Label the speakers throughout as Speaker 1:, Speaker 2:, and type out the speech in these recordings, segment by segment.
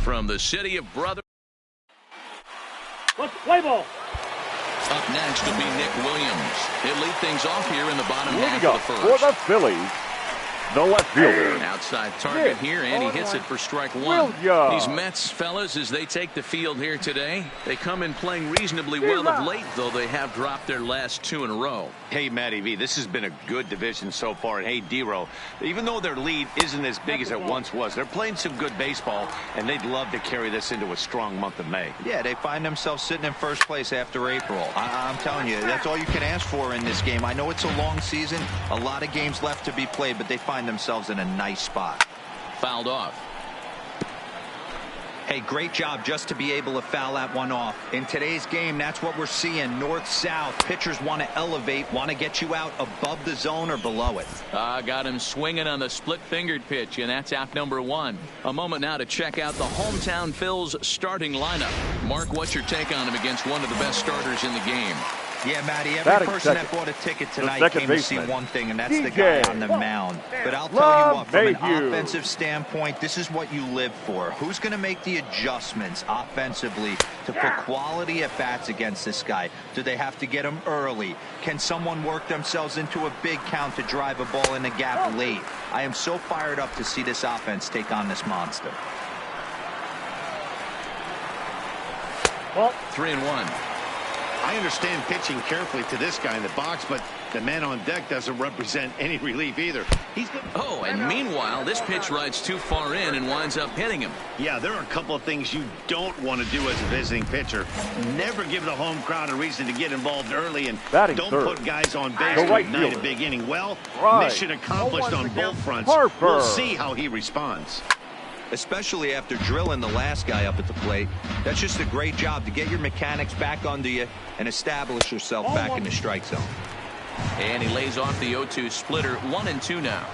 Speaker 1: From the city of Brother.
Speaker 2: Let's play ball.
Speaker 1: Up next will be Nick Williams. He'll lead things off here in the bottom half of the first.
Speaker 3: For the Phillies, the left fielder.
Speaker 1: Outside target here, and he hits it for strike one. These Mets fellas, as they take the field here today, they come in playing reasonably well of late, though they have dropped their last two in a row.
Speaker 4: Hey, Matty V, this has been a good division so far. And hey, D-Row, even though their lead isn't as big as it once was, they're playing some good baseball, and they'd love to carry this into a strong month of May.
Speaker 5: Yeah, they find themselves sitting in first place after April. I'm telling you, that's all you can ask for in this game. I know it's a long season, a lot of games left to be played, but they find themselves in a nice spot.
Speaker 1: Fouled off.
Speaker 5: Hey, great job just to be able to foul that one off. In today's game, that's what we're seeing. North-south. Pitchers want to elevate, want to get you out above the zone or below it.
Speaker 1: Got him swinging on the split-fingered pitch, and that's out number one. A moment now to check out the hometown Phil's starting lineup. Mark, what's your take on him against one of the best starters in the game?
Speaker 5: Yeah, Matty, every person that bought a ticket tonight came to see one thing, and that's the guy on the mound. But I'll tell you what, from an offensive standpoint, this is what you live for. Who's going to make the adjustments offensively to put quality at bats against this guy? Do they have to get him early? Can someone work themselves into a big count to drive a ball in the gap late? I am so fired up to see this offense take on this monster.
Speaker 2: Well,
Speaker 1: 3-1.
Speaker 4: I understand pitching carefully to this guy in the box, but the man on deck doesn't represent any relief either.
Speaker 1: And meanwhile, this pitch rides too far in and winds up hitting him.
Speaker 4: Yeah, there are a couple of things you don't want to do as a visiting pitcher. Never give the home crowd a reason to get involved early, and don't put guys on base to ignite a big inning. Well, mission accomplished on both fronts. We'll see how he responds.
Speaker 5: Especially after drilling the last guy up at the plate. That's just a great job to get your mechanics back under you and establish yourself back in the strike zone.
Speaker 1: And he lays off the 0-2 splitter. 1-2 now.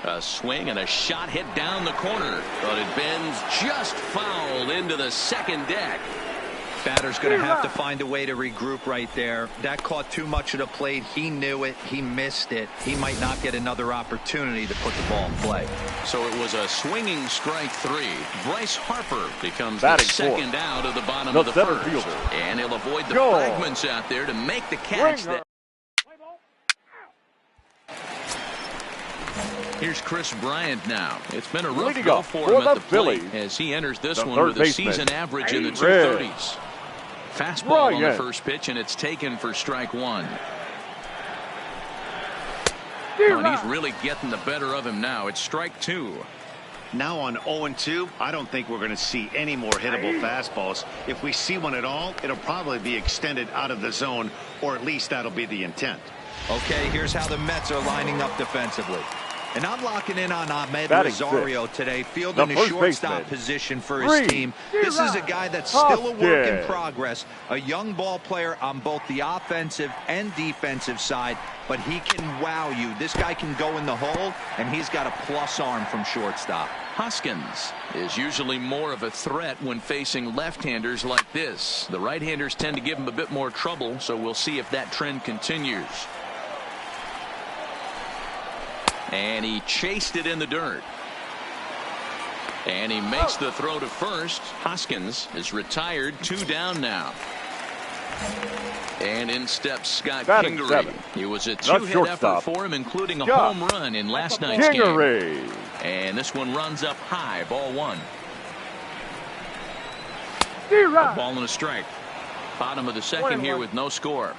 Speaker 1: A swing and a shot hit down the corner, but it bends just foul into the second deck.
Speaker 5: Batter's going to have to find a way to regroup right there. That caught too much of the plate. He knew it. He missed it. He might not get another opportunity to put the ball in play.
Speaker 1: So it was a swinging strike three. Bryce Harper becomes the second out of the bottom of the first. And he'll avoid the fragments out there to make the catch. Here's Chris Bryant now. It's been a rough go for him at the plate as he enters this one with a season average in the 230s. Fastball on the first pitch, and it's taken for strike one. And he's really getting the better of him now. It's strike two.
Speaker 4: Now on 0-2, I don't think we're going to see any more hittable fastballs. If we see one at all, it'll probably be extended out of the zone, or at least that'll be the intent.
Speaker 5: Okay, here's how the Mets are lining up defensively. And I'm locking in on Ahmed Rosario today, fielding the shortstop position for his team. This is a guy that's still a work in progress, a young ball player on both the offensive and defensive side, but he can wow you. This guy can go in the hole, and he's got a plus arm from shortstop.
Speaker 1: Hoskins is usually more of a threat when facing left-handers like this. The right-handers tend to give him a bit more trouble, so we'll see if that trend continues. And he chased it in the dirt. And he makes the throw to first. Hoskins is retired, 2 down now. And in steps Scott Kingery. He was a 2-hit effort for him, including a home run in last night's game. And this one runs up high, ball one. A ball and a strike. Bottom of the second here with no score.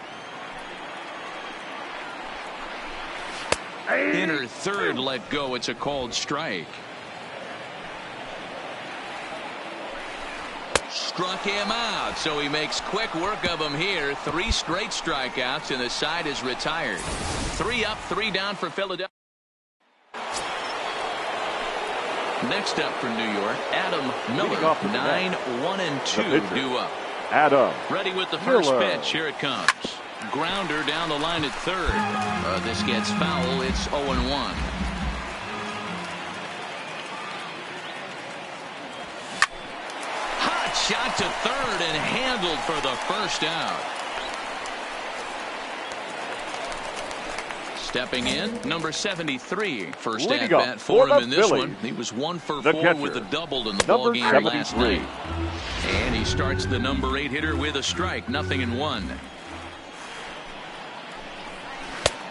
Speaker 1: Inner third let go. It's a called strike. Struck him out, so he makes quick work of him here. 3 straight strikeouts, and the side is retired. 3 up, 3 down for Philadelphia. Next up for New York, Adam Miller. 9-1-2 due up.
Speaker 3: Adam
Speaker 1: ready with the first pitch. Here it comes. Grounder down the line at third. This gets foul. It's 0-1. Hot shot to third and handled for the first out. Stepping in, number 73. First at bat for him in this one. He was 1 for 4 with a double in the ball game last night. And he starts the number 8 hitter with a strike. 0-1.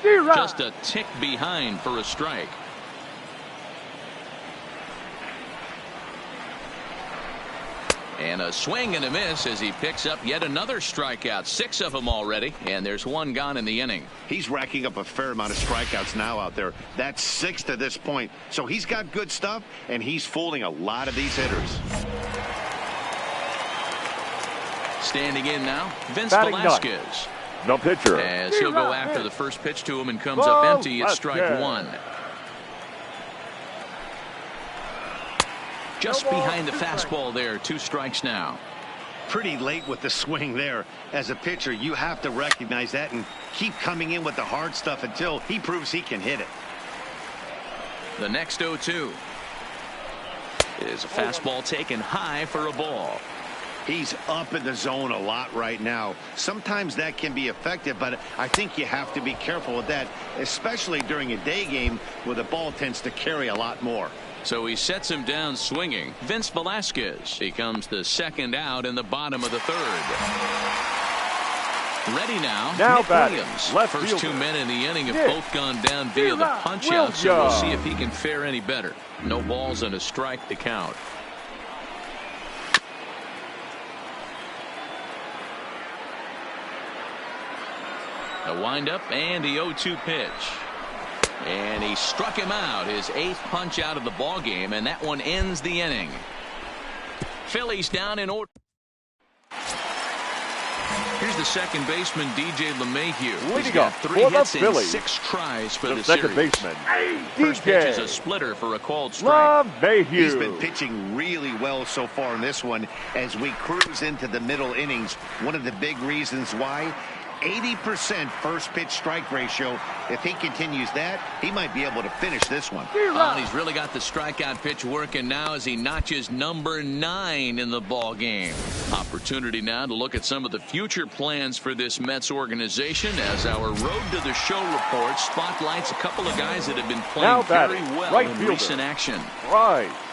Speaker 1: Just a tick behind for a strike. And a swing and a miss as he picks up yet another strikeout. 6 of them already, and there's 1 gone in the inning.
Speaker 4: He's racking up a fair amount of strikeouts now out there. That's 6 to this point. So he's got good stuff, and he's fooling a lot of these hitters.
Speaker 1: Standing in now, Vince Velasquez.
Speaker 3: No pitcher.
Speaker 1: As he'll go after the first pitch to him and comes up empty at strike 1. Just behind the fastball there. 2 strikes now.
Speaker 4: Pretty late with the swing there. As a pitcher, you have to recognize that and keep coming in with the hard stuff until he proves he can hit it.
Speaker 1: The next 0-2 is a fastball taken high for a ball.
Speaker 4: He's up in the zone a lot right now. Sometimes that can be effective, but I think you have to be careful with that, especially during a day game where the ball tends to carry a lot more.
Speaker 1: So he sets him down swinging. Vince Velasquez becomes the second out in the bottom of the 3rd. Ready now Nick Williams. First 2 men in the inning have both gone down via the punch out, so we'll see if he can fare any better. No balls and a strike to count. A windup and the 0-2 pitch. And he struck him out, his 8th punch out of the ball game, and that one ends the inning. Phillies down in order. Here's the second baseman, DJ LeMahieu. He's got 3 hits and 6 tries for the
Speaker 3: second
Speaker 1: series.
Speaker 3: Baseman.
Speaker 1: First pitch is a splitter for a called strike.
Speaker 4: He's been pitching really well so far in this one as we cruise into the middle innings. One of the big reasons why, 80% first pitch strike ratio. If he continues that, he might be able to finish this one.
Speaker 1: He's really got the strikeout pitch working now as he notches number 9 in the ball game. Opportunity now to look at some of the future plans for this Mets organization as our Road to the Show report spotlights a couple of guys that have been playing very well in recent action.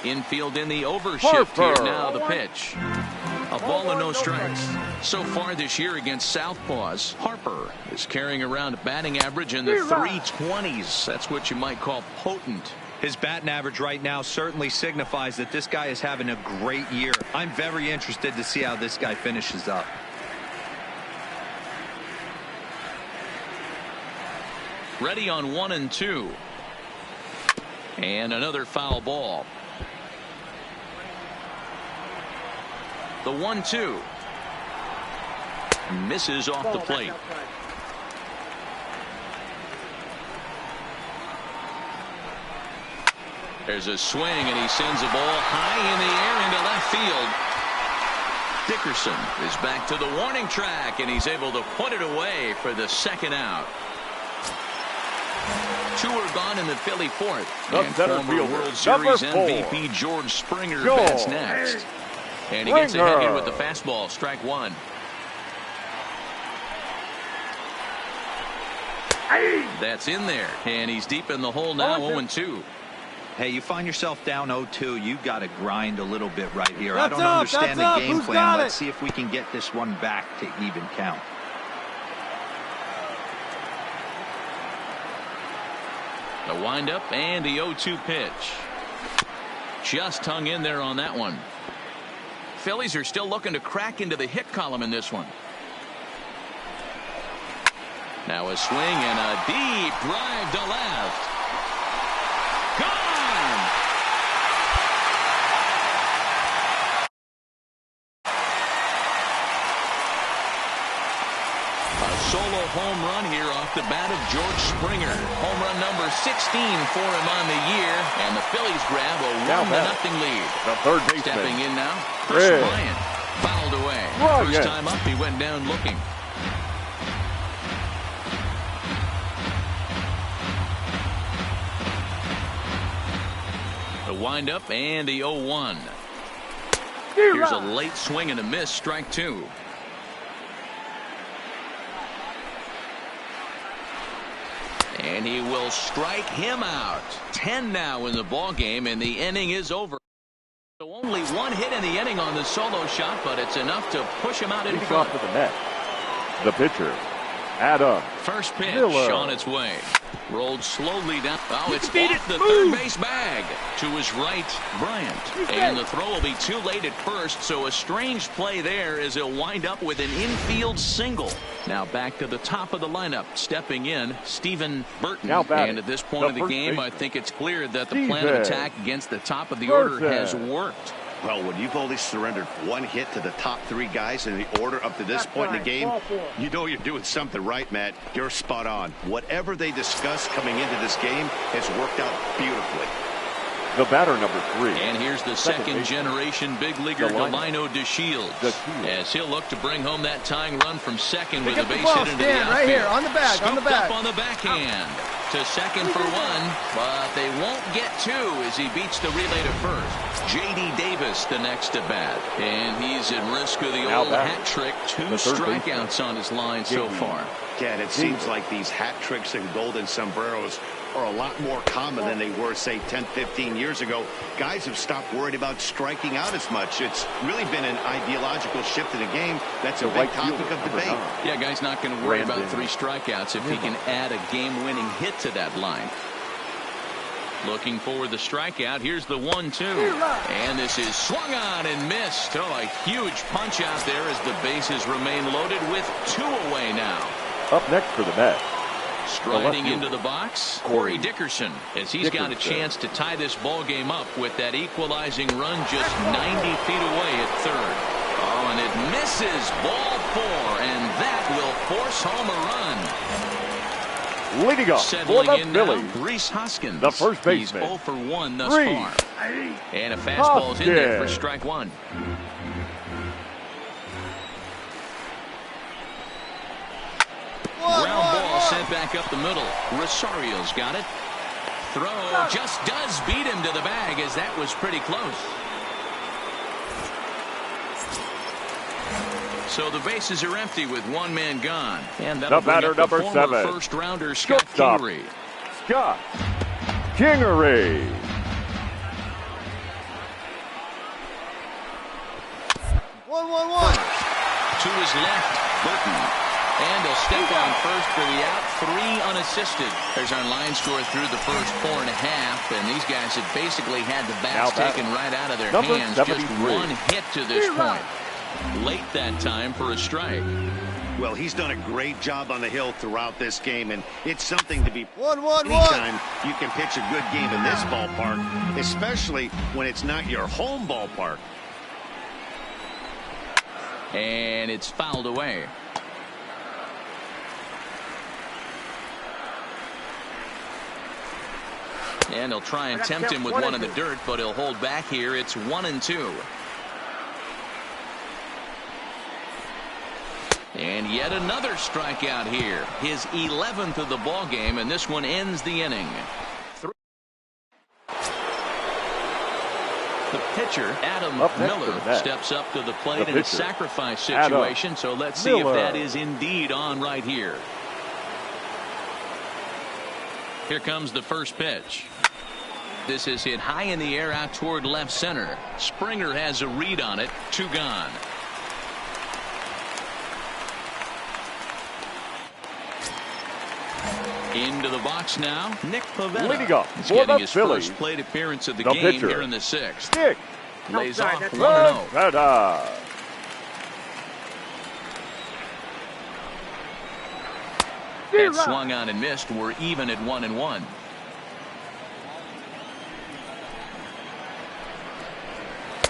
Speaker 1: Infield in the overshift here now, the pitch. A ball and no strikes. So far this year against Southpaws, Harper is carrying around a batting average in the 320s. That's what you might call potent.
Speaker 5: His batting average right now certainly signifies that this guy is having a great year. I'm very interested to see how this guy finishes up.
Speaker 1: Ready on 1-2. And another foul ball. The 1-2 misses off the plate. There's a swing and he sends a ball high in the air into left field. Dickerson is back to the warning track and he's able to put it away for the second out. 2 are gone in the Philly 4th. And former World Series MVP George Springer bats next. And he gets ahead here with the fastball. Strike 1. That's in there. And he's deep in the hole now. 0-2.
Speaker 5: Hey, you find yourself down 0-2. You got to grind a little bit right here. I don't understand the game plan. Let's see if we can get this one back to even count.
Speaker 1: The windup and the 0-2 pitch. Just hung in there on that one. Phillies are still looking to crack into the hit column in this one. Now a swing and a deep drive to left. Gone! A solo home run here off the bat of George Springer. Home run number 16 for him on the year, and the Phillies grab a 1-0 lead.
Speaker 3: The third baseman.
Speaker 1: Stepping in now, Chris Bryant. Fouled away. First time up, he went down looking. The windup and the 0-1. Here's a late swing and a miss, strike two. And he will strike him out. 10 now in the ball game, and the inning is over. So only one hit in the inning on the solo shot, but it's enough to push him out in front.
Speaker 3: Off to the net. The pitcher, Adam.
Speaker 1: First pitch
Speaker 3: Miller.
Speaker 1: on its way. Rolled slowly down. Oh, it's off the third base bag. To his right, Bryant. And the throw will be too late at first, so a strange play there as he'll wind up with an infield single. Now back to the top of the lineup. Stepping in, Stephen Burton. And at this point of the game, I think it's clear that the plan of attack against the top of the order has worked.
Speaker 4: Well, when you've only surrendered one hit to the top three guys in the order up to this point in the game, you know you're doing something right, Matt. You're spot on. Whatever they discussed coming into this game has worked out beautifully.
Speaker 3: The batter, number 3.
Speaker 1: And here's the second generation big leaguer, Delino DeShields, as he'll look to bring home that tying run from second with a base hit into the outfield.
Speaker 2: Right here, on the bag,
Speaker 1: Scooped up on the backhand. To second for one, but they won't get two as he beats the relay to first. J.D. Davis the next at bat, and he's at risk of the old hat trick. 2 strikeouts on his line so far.
Speaker 4: Ken, it seems like these hat tricks and golden sombreros are a lot more common than they were, say, 10, 15 years ago. Guys have stopped worried about striking out as much. It's really been an ideological shift in the game. That's a big topic of debate.
Speaker 1: Yeah, guy's not going to worry about 3 strikeouts if he can add a game-winning hit to that line. Looking for the strikeout. Here's the 1-2. And this is swung on and missed. Oh, a huge punch out there as the bases remain loaded with 2 away now.
Speaker 3: Up next for the Mets.
Speaker 1: Striding into the box, Corey Dickerson, as he's got a chance to tie this ball game up with that equalizing run just 90 feet away at third. Oh, and it misses, ball 4, and that will force home a run.
Speaker 3: Leading off
Speaker 1: Settling
Speaker 3: for the
Speaker 1: in
Speaker 3: Phillies,
Speaker 1: now, Rhys Hoskins.
Speaker 3: the first baseman.
Speaker 1: He's 0 for 1 thus far. And a fastball's in there for strike 1. Ground ball sent back up the middle. Rosario's got it. Throw just does beat him to the bag, as that was pretty close. So the bases are empty with 1 man gone. And that'll
Speaker 3: the batter, number 7.
Speaker 1: First rounder Scott Kingery.
Speaker 3: Scott Kingery.
Speaker 2: 1-1-1.
Speaker 1: To his left, Burton. And he'll step on first for the out, 3 unassisted. There's our line score through the first 4.5, and these guys have basically had the bats taken right out of their hands. 73. Just 1 hit to this point. Late that time for a strike.
Speaker 4: Well, he's done a great job on the hill throughout this game, and it's something to be
Speaker 2: 1-1-1.
Speaker 4: Anytime you can pitch a good game in this ballpark, especially when it's not your home ballpark.
Speaker 1: And it's fouled away. And he'll try and tempt him with 1 in the dirt, but he'll hold back here. It's 1-2. And yet another strikeout here. His 11th of the ball game, and this one ends the inning. The pitcher, Adam Miller, steps up to the plate in a sacrifice situation. So let's see if that is indeed on right here. Here comes the first pitch. This is hit high in the air out toward left center. Springer has a read on it. 2 gone. Into the box now, Nick Pivetta.
Speaker 3: Leading up
Speaker 1: He's
Speaker 3: for
Speaker 1: getting
Speaker 3: the
Speaker 1: his
Speaker 3: Phillies,
Speaker 1: first plate appearance of the game
Speaker 3: pitcher,
Speaker 1: here in the 6th.
Speaker 3: Nick
Speaker 1: Lays off 1-0. And swung on and missed. We're even at 1-1.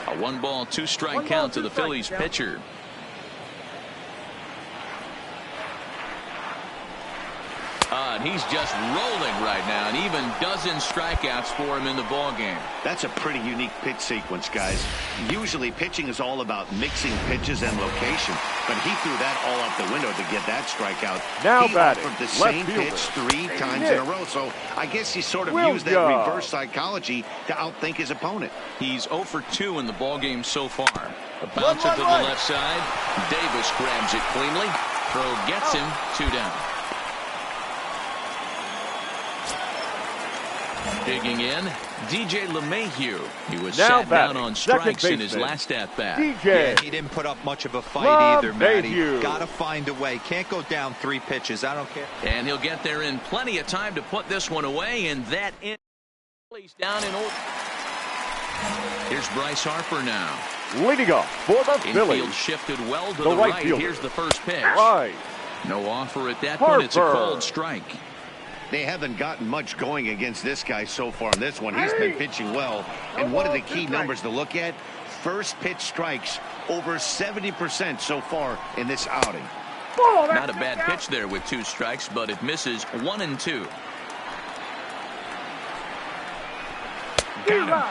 Speaker 1: A 1-ball, 2-strike count to the Phillies pitcher. And he's just rolling right now, and even dozen strikeouts for him in the ball game.
Speaker 4: That's a pretty unique pitch sequence, guys. Usually pitching is all about mixing pitches and location, but he threw that all out the window to get that strikeout.
Speaker 3: Now
Speaker 4: he
Speaker 3: batting,
Speaker 4: offered the same pitch 3 times in a row, so I guess he sort of used that reverse psychology to outthink his opponent.
Speaker 1: He's 0 for 2 in the ball game so far. A bouncer to the left side. Davis grabs it cleanly. Throw gets him 2 down. Digging in, DJ LeMahieu. He was sat down on strikes in his last at-bat.
Speaker 5: Yeah, he didn't put up much of a fight either, Matty. Got to find a way. Can't go down 3 pitches. I don't care.
Speaker 1: And he'll get there in plenty of time to put this one away, and that in down in order. Here's Bryce Harper now.
Speaker 3: Leading off for the Phillies.
Speaker 1: Infield shifted well to the right. Here's the first pitch.
Speaker 3: Right.
Speaker 1: No offer at that point. It's a cold strike.
Speaker 4: They haven't gotten much going against this guy so far in this one. He's been pitching well. And one of the key numbers to look at, first pitch strikes over 70% so far in this outing.
Speaker 1: Not a bad pitch there with 2 strikes, but it misses 1 and 2. Got him.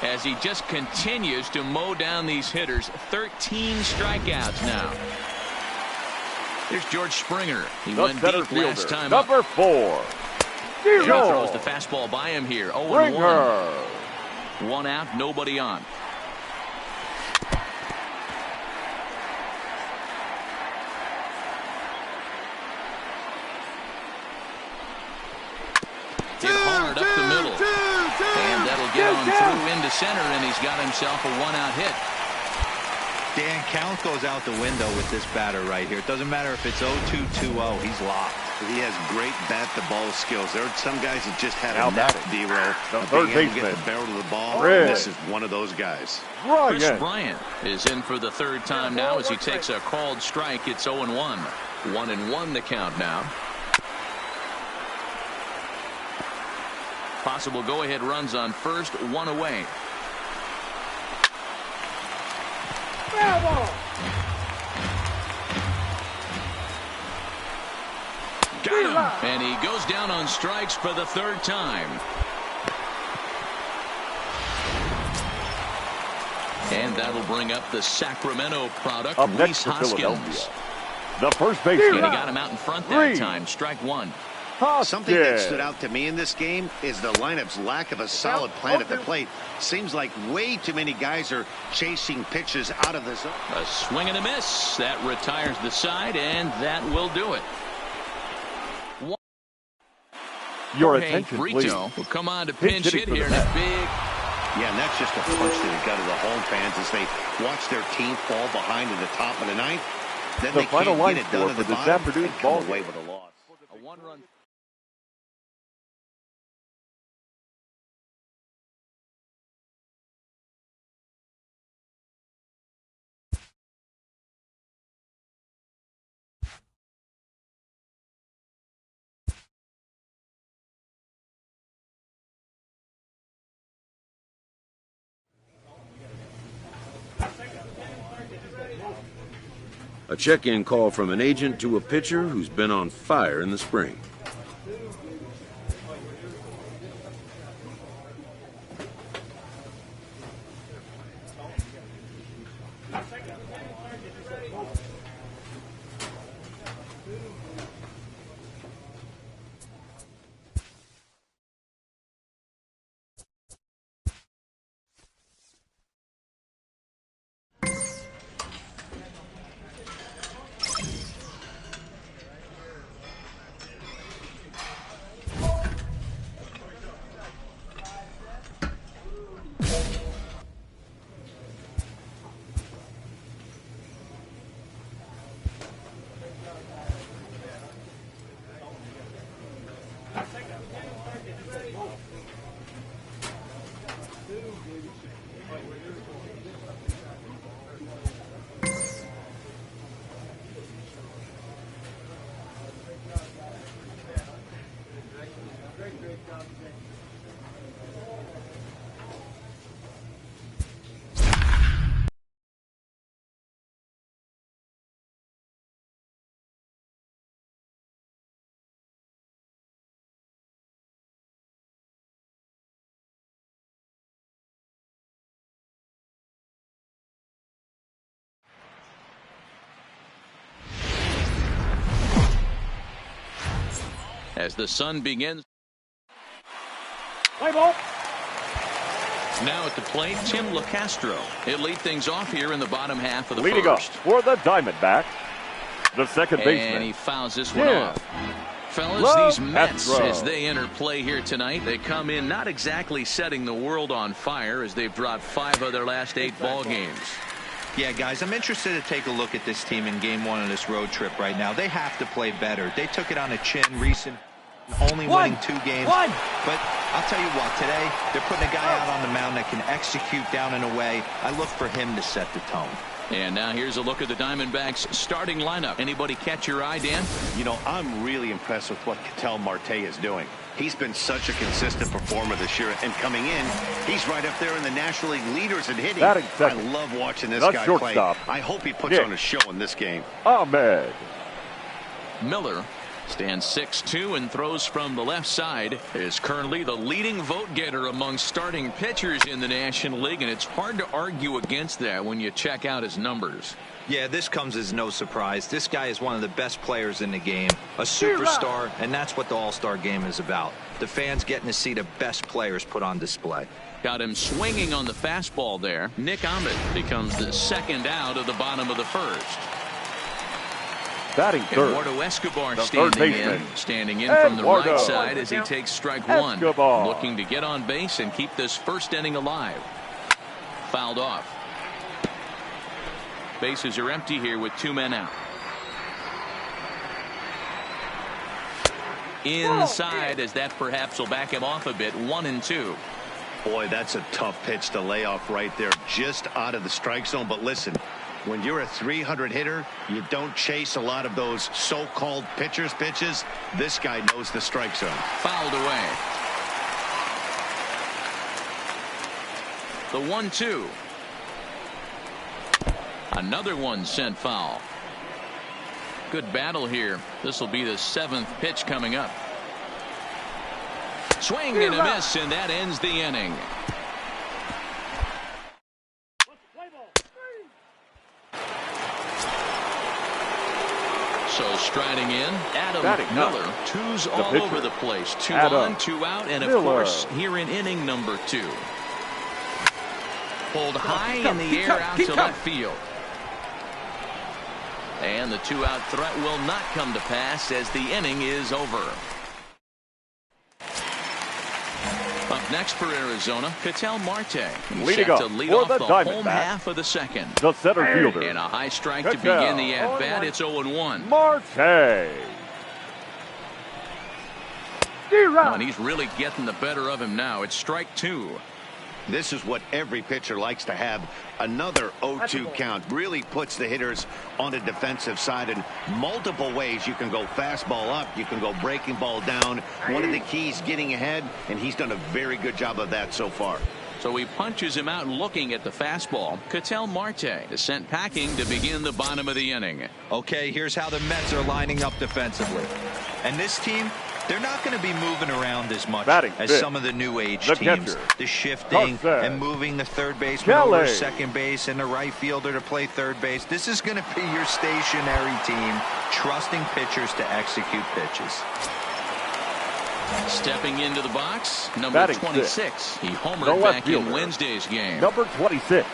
Speaker 1: As he just continues to mow down these hitters. 13 strikeouts now. Here's George Springer. He went deep last time up.
Speaker 3: Number 4.
Speaker 1: He throws the fastball by him here. 0-1. 1 out, nobody on. Hit hard up the middle. And that'll get on through into center, and he's got himself a 1-out hit.
Speaker 5: Dan, count goes out the window with this batter right here. It doesn't matter if it's 0-2, 2-0. He's locked.
Speaker 4: He has great bat-to-ball skills. There are some guys that just have a knack, D-Roll, of
Speaker 3: being
Speaker 4: able to get the barrel of the ball. And this is one of those guys.
Speaker 1: Chris Bryant is in for the 3rd time now as he takes a called strike. It's 0-1. 1-1 the count now. Possible go-ahead runs on first, 1 away. Got him. And he goes down on strikes for the 3rd time. And that'll bring up the Sacramento product, Rhys Hoskins.
Speaker 3: The first baseman.
Speaker 1: And he got him out in front that time. Strike 1.
Speaker 4: Something that stood out to me in this game is the lineup's lack of a solid plan at the plate. Seems like way too many guys are chasing pitches out of the zone.
Speaker 1: A swing and a miss. That retires the side, and that will do it.
Speaker 3: Your attention,
Speaker 1: Brito
Speaker 3: please.
Speaker 1: will come on to pinch hit here in a big.
Speaker 4: Yeah, and that's just a punch to the gut of the home fans as they watch their team fall behind in the top of the 9th. Then
Speaker 3: The
Speaker 4: they
Speaker 3: final
Speaker 4: can't
Speaker 3: line
Speaker 4: get it done
Speaker 3: score
Speaker 4: at
Speaker 3: for
Speaker 4: the
Speaker 3: this
Speaker 4: bottom
Speaker 3: afternoon's
Speaker 4: and come
Speaker 3: ball
Speaker 4: away
Speaker 3: game.
Speaker 4: with a loss.
Speaker 1: A 1-run.
Speaker 6: A check-in call from an agent to a pitcher who's been on fire in the spring.
Speaker 1: as the sun begins.
Speaker 3: Play ball.
Speaker 1: Now at the plate, Tim LeCastro. He'll lead things off here in the bottom half of the
Speaker 3: Leading
Speaker 1: first.
Speaker 3: up for the Diamondbacks, the second baseman.
Speaker 1: And he fouls this one off. Fellas, these Mets, as they enter play here tonight, they come in not exactly setting the world on fire as they've dropped 5 of their last 8 ball games.
Speaker 5: Yeah, guys, I'm interested to take a look at this team in game 1 of this road trip right now. They have to play better. They took it on the chin recent, only winning 2 games. But I'll tell you what, today they're putting a guy out on the mound that can execute down and away. I look for him to set the tone.
Speaker 1: And now here's a look at the Diamondbacks starting lineup. Anybody catch your eye, Dan?
Speaker 4: You know, I'm really impressed with what Ketel Marte is doing. He's been such a consistent performer this year, and coming in, he's right up there in the National League leaders in hitting. I love watching this guy play. I hope he puts on a show in this game.
Speaker 3: Ahmed
Speaker 1: Miller stands 6'2" and throws from the left side. Is currently the leading vote getter among starting pitchers in the National League, and it's hard to argue against that when you check out his numbers.
Speaker 5: Yeah, this comes as no surprise. This guy is one of the best players in the game, a superstar, and that's what the All-Star game is about. The fans getting to see the best players put on display.
Speaker 1: Got him swinging on the fastball there. Nick Ahmed becomes the second out of the bottom of the first.
Speaker 3: Batting third,
Speaker 1: Eduardo Escobar standing in
Speaker 3: Eduardo
Speaker 1: from the right side as he takes strike 1. Looking to get on base and keep this first inning alive. Fouled off. Bases are empty here with 2 men out. Inside, as that perhaps will back him off a bit. 1-2.
Speaker 4: Boy, that's a tough pitch to lay off right there, just out of the strike zone. But listen, when you're a 300 hitter, you don't chase a lot of those so-called pitcher's pitches. This guy knows the strike zone.
Speaker 1: Fouled away. The 1-2. Another one sent foul. Good battle here. This will be the 7th pitch coming up. Swing and a miss, and that ends the inning. So striding in, Adam Miller. 2's all over the place. 2 on, 2 out, and of course here in inning number 2. Pulled high in the air out to left field. And the 2-out threat will not come to pass as the inning is over. Up next for Arizona, Ketel Marte. He's set to lead off the home half of the second.
Speaker 3: The center fielder.
Speaker 1: And a high strike to begin the at-bat. It's 0-1.
Speaker 3: Marte.
Speaker 1: And he's really getting the better of him now. It's strike 2.
Speaker 4: This is what every pitcher likes to have. Another 0-2 count really puts the hitters on a defensive side in multiple ways. You can go fastball up, you can go breaking ball down. One of the keys, getting ahead, and he's done a very good job of that so far.
Speaker 1: So he punches him out looking at the fastball. Ketel Marte is sent packing to begin the bottom of the inning.
Speaker 5: Okay, here's how the Mets are lining up defensively. And this team, they're not going to be moving around as much as some of the new age teams. The shifting and moving the third baseman over second base and the right fielder to play third base. This is going to be your stationary team, trusting pitchers to execute pitches.
Speaker 1: Stepping into the box, number 26. He homered back in Wednesday's game.
Speaker 3: Number 26.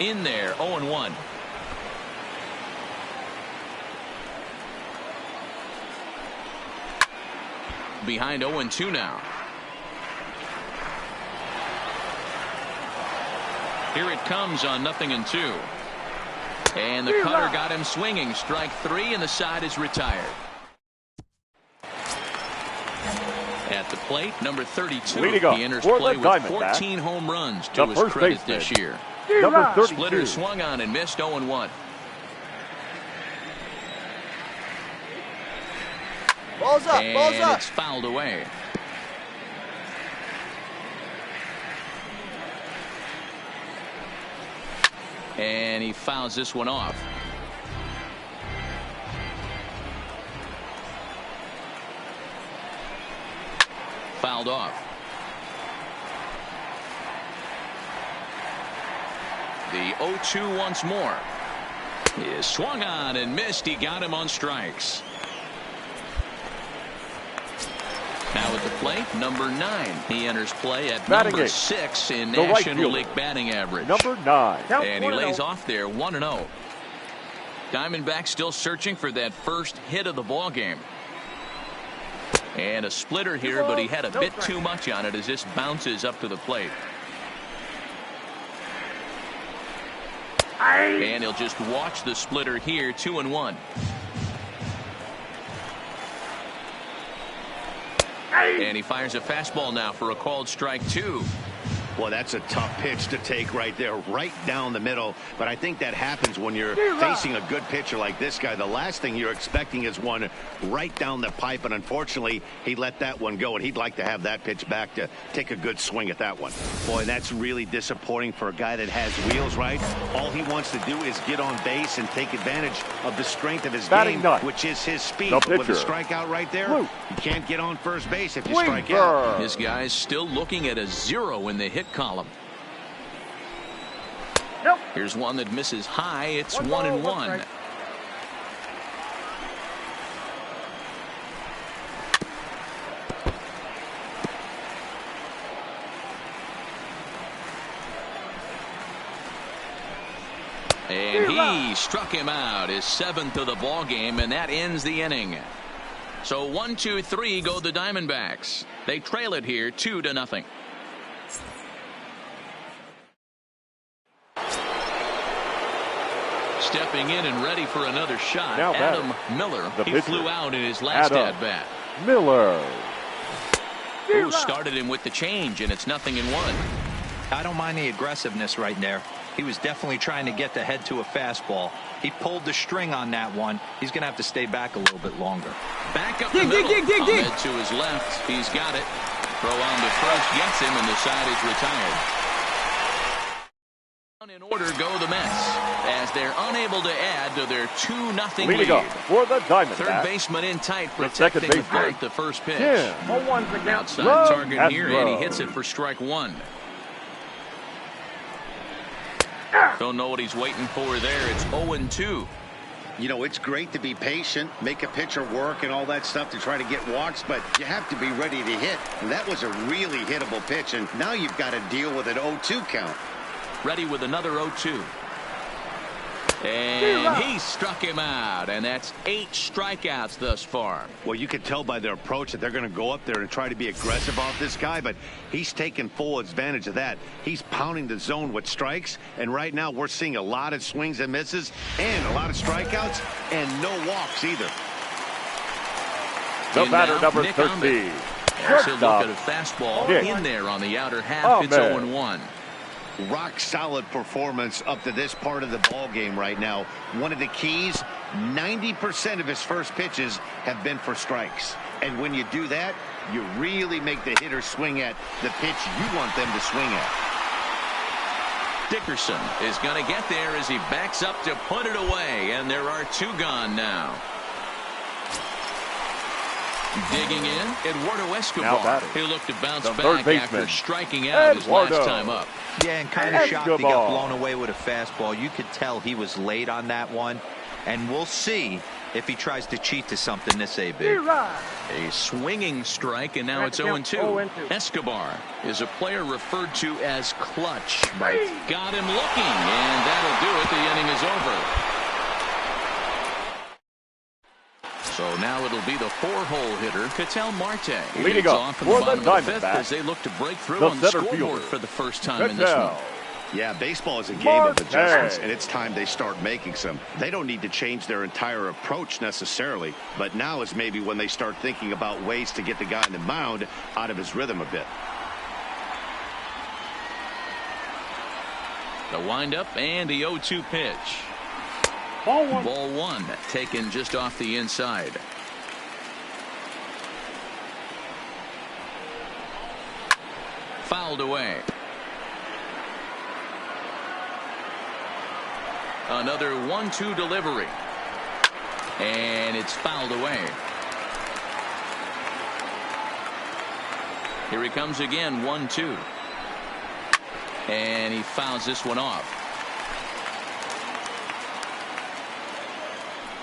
Speaker 1: In there, 0-1. Behind 0-2 now. Here it comes on 0-2. And the cutter got him swinging. Strike 3, and the side is retired. At the plate, number 32. He enters play with 14 home runs to his credit this year.
Speaker 3: Number 32.
Speaker 1: Splitter swung on and missed. 0-1.
Speaker 2: Balls up, balls
Speaker 1: and
Speaker 2: up.
Speaker 1: It's fouled away. And he fouls this one off. Fouled off. The 0-2 once more. He is swung on and missed. He got him on strikes. Now at the plate, number 9. He enters play at number 6 in National League batting average.
Speaker 3: Number 9.
Speaker 1: And he lays off there 1-0. Diamondbacks still searching for that first hit of the ball game. And a splitter here, but he had a bit too much on it as this bounces up to the plate. And he'll just watch the splitter here, 2-1. And he fires a fastball now for a called strike 2.
Speaker 4: Well, that's a tough pitch to take right there, right down the middle. But I think that happens when you're facing a good pitcher like this guy. The last thing you're expecting is one right down the pipe. And unfortunately, he let that one go. And he'd like to have that pitch back to take a good swing at that one. Boy, that's really disappointing for a guy that has wheels, right? All he wants to do is get on base and take advantage of the strength of his game, which is his speed. But with a strikeout right there, you can't get on first base if you strike out.
Speaker 1: This guy's still looking at a 0 in the hit column. Here's one that misses high. It's 1-1. And he struck him out, his 7th of the ball game, and that ends the inning. So 1-2-3 go the Diamondbacks. They trail it here 2-0. Stepping in and ready for another shot,
Speaker 3: now
Speaker 1: Adam Miller. He flew out in his last at-bat.
Speaker 3: Miller.
Speaker 1: Who started him with the change, and it's 0-1.
Speaker 5: I don't mind the aggressiveness right there. He was definitely trying to get the head to a fastball. He pulled the string on that one. He's going to have to stay back a little bit longer.
Speaker 1: Back up the middle. Ahmed to his left. He's got it. Throw on to first gets him, and the side is retired. In order go the Mets as they're unable to add to their 2-0 lead.
Speaker 3: Up for the Diamondbacks.
Speaker 1: Third baseman in tight, protecting the break, the first pitch. Outside target here, and he hits it for strike 1. Don't know what he's waiting for there. It's 0-2.
Speaker 4: You know, it's great to be patient, make a pitcher work and all that stuff to try to get walks, but you have to be ready to hit. And that was a really hittable pitch, and now you've got to deal with an 0-2 count.
Speaker 1: Ready with another 0-2. And he struck him out, and that's 8 strikeouts thus far.
Speaker 4: Well, you can tell by their approach that they're going to go up there and try to be aggressive off this guy, but he's taking full advantage of that. He's pounding the zone with strikes, and right now we're seeing a lot of swings and misses and a lot of strikeouts and no walks either.
Speaker 3: The batter, number 13.
Speaker 1: He'll look at a fastball in there on the outer half. It's 0-1.
Speaker 4: Rock solid performance up to this part of the ball game right now. One of the keys, 90% of his first pitches have been for strikes. And when you do that, you really make the hitter swing at the pitch you want them to swing at.
Speaker 1: Dickerson is going to get there as he backs up to put it away, and there are 2 gone now. Digging in, Eduardo Escobar. He'll look to bounce back after striking out his last time up.
Speaker 5: Yeah, and kind of shocked he got blown away with a fastball. You could tell he was late on that one. And we'll see if he tries to cheat to something this AB.
Speaker 1: A swinging strike, and now it's 0-2. Escobar is a player referred to as clutch. Got him looking, and that'll do it. The inning is over. So now it'll be the 4-hole hitter, Ketel Marte.
Speaker 3: Leading off
Speaker 1: from the bottom of the 5th as they look to break through on the scoreboard for the first time in this one.
Speaker 4: Yeah, baseball is a game of adjustments, and it's time they start making some. They don't need to change their entire approach necessarily, but now is maybe when they start thinking about ways to get the guy in the mound out of his rhythm a bit.
Speaker 1: The windup and the 0-2 pitch. Ball one, taken just off the inside. Fouled away. Another 1-2 delivery. And it's fouled away. Here he comes again, 1-2. And he fouls this one off.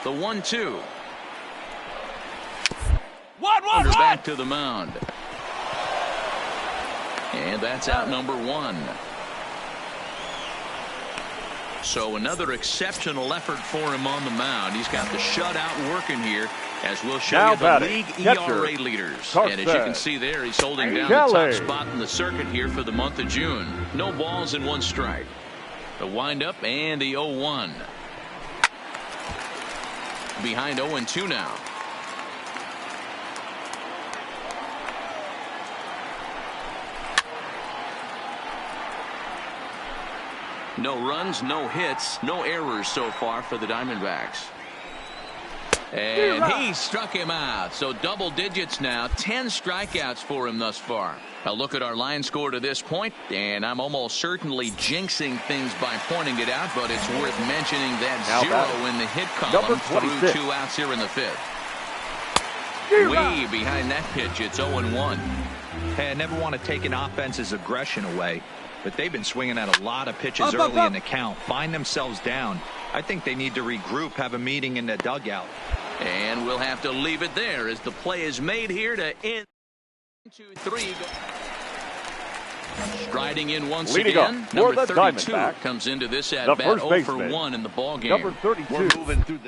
Speaker 1: The 1-2. Under back to the mound. And that's out number 1. So another exceptional effort for him on the mound. He's got the shutout working here, as we'll show you the league ERA leaders. And as you can see there, he's holding down the top spot in the circuit here for the month of June. No balls and 1 strike. The windup and the 0-1. Behind 0-2 now. No runs, no hits, no errors so far for the Diamondbacks. And he struck him out. So double digits now. 10 strikeouts for him thus far. A look at our line score to this point, and I'm almost certainly jinxing things by pointing it out, but it's worth mentioning that 0 in the hit column through 2 outs here in the 5th. Way behind that pitch, it's 0-1.
Speaker 5: Hey, I never want to take an offense's aggression away, but they've been swinging at a lot of pitches early in the count. Find themselves down. I think they need to regroup, have a meeting in the dugout.
Speaker 1: And we'll have to leave it there as the play is made here to end. 2, 3. Striding in once again. Number 32 comes into this at bat 0 for 1 in the ball game.
Speaker 3: Number 32.
Speaker 4: We're moving through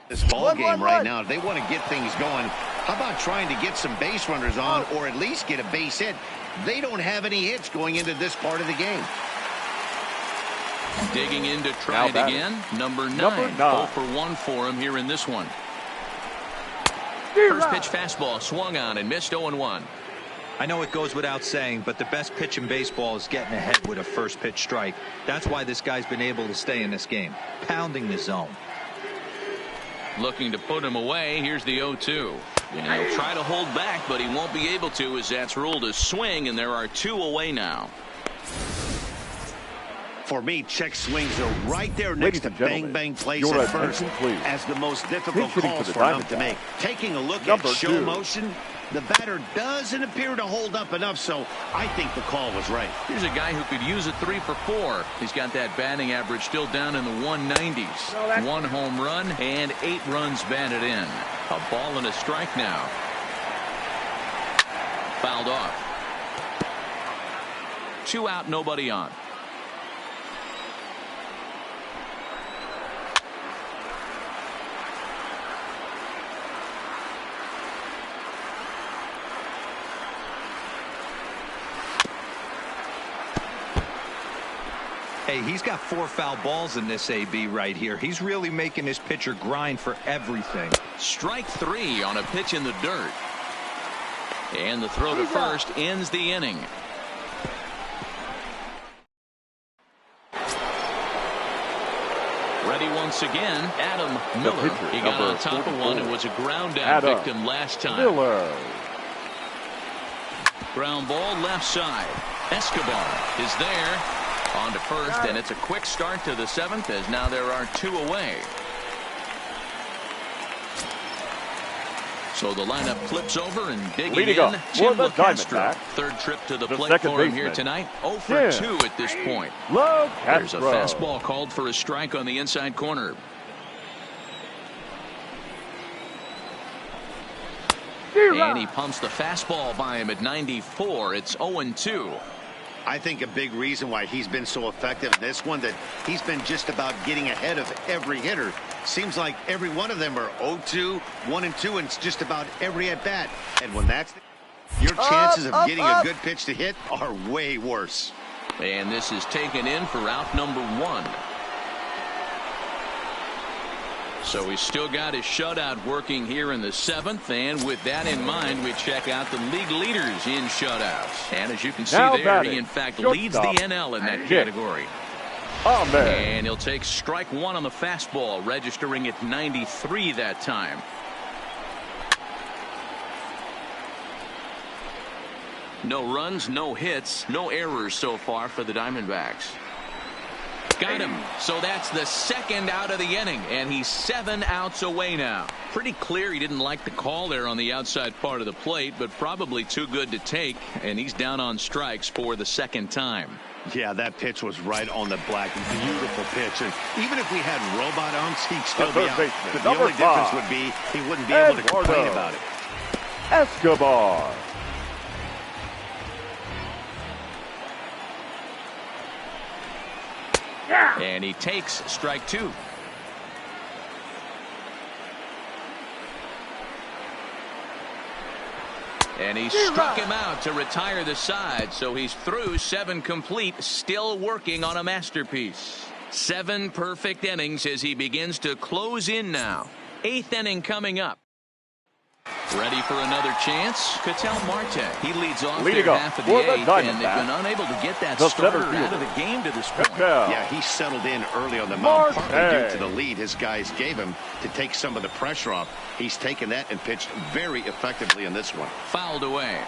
Speaker 4: this ball game right now. They want to get things going. How about trying to get some base runners on, or at least get a base hit? They don't have any hits going into this part of the game.
Speaker 1: Digging in to try it again. Number 9. 0 for 1 for him here in this one. First pitch fastball swung on and missed 0-1.
Speaker 5: I know it goes without saying, but the best pitch in baseball is getting ahead with a first pitch strike. That's why this guy's been able to stay in this game, pounding the zone.
Speaker 1: Looking to put him away. Here's the 0-2. And he'll try to hold back, but he won't be able to, as that's ruled a swing, and there are 2 away now.
Speaker 4: For me, check swings are right there next to bang plays at first as the most difficult calls for him to make. Taking a look at show motion, the batter doesn't appear to hold up enough, so I think the call was right.
Speaker 1: Here's a guy who could use a 3 for 4. He's got that batting average still down in the 190s. 1 home run and 8 runs batted in. A ball and a strike now. Fouled off. 2 out, nobody on.
Speaker 5: Hey, he's got 4 foul balls in this AB right here. He's really making his pitcher grind for everything.
Speaker 1: Strike 3 on a pitch in the dirt. And the throw to first ends the inning. Ready once again, Adam Miller. He got on top of one and was a ground out victim last time. Ground ball left side. Escobar is there. On to first, and it's a quick start to the 7th, as now there are 2 away. So the lineup flips over and digging in. Jim Castro, 3rd trip to the plate for him here tonight. 0 for 2 at this point. There's a fastball called for a strike on the inside corner. And he pumps the fastball by him at 94. It's 0-2.
Speaker 4: I think a big reason why he's been so effective in this one, that he's been just about getting ahead of every hitter. Seems like every one of them are 0-2, 1-2, and it's just about every at bat. And when that's your chances of getting a good pitch to hit are way worse.
Speaker 1: And this is taken in for out number 1. So he's still got his shutout working here in the 7th, and with that in mind, we check out the league leaders in shutouts. And as you can see there, he in fact leads the NL in that category. And he'll take strike 1 on the fastball, registering at 93 that time. No runs, no hits, no errors so far for the Diamondbacks. Got him. So that's the 2nd out of the inning, and he's 7 outs away now. Pretty clear he didn't like the call there on the outside part of the plate, but probably too good to take, and he's down on strikes for the 2nd time.
Speaker 4: Yeah, that pitch was right on the black. Beautiful pitch. And even if we had robot umps, he'd still be out. But the only difference would be he wouldn't be able to complain about it.
Speaker 3: Escobar.
Speaker 1: And he takes strike two. And he struck him out to retire the side, so he's through 7 complete, still working on a masterpiece. 7 perfect innings as he begins to close in now. 8th inning coming up. Ready for another chance? Ketel Marte. He leads off their half of the 8th, and they've been unable to get that starter out of the game to this point.
Speaker 4: Yeah, he settled in early on the mound, partly due to the lead his guys gave him to take some of the pressure off. He's taken that and pitched very effectively in this one.
Speaker 1: Fouled away.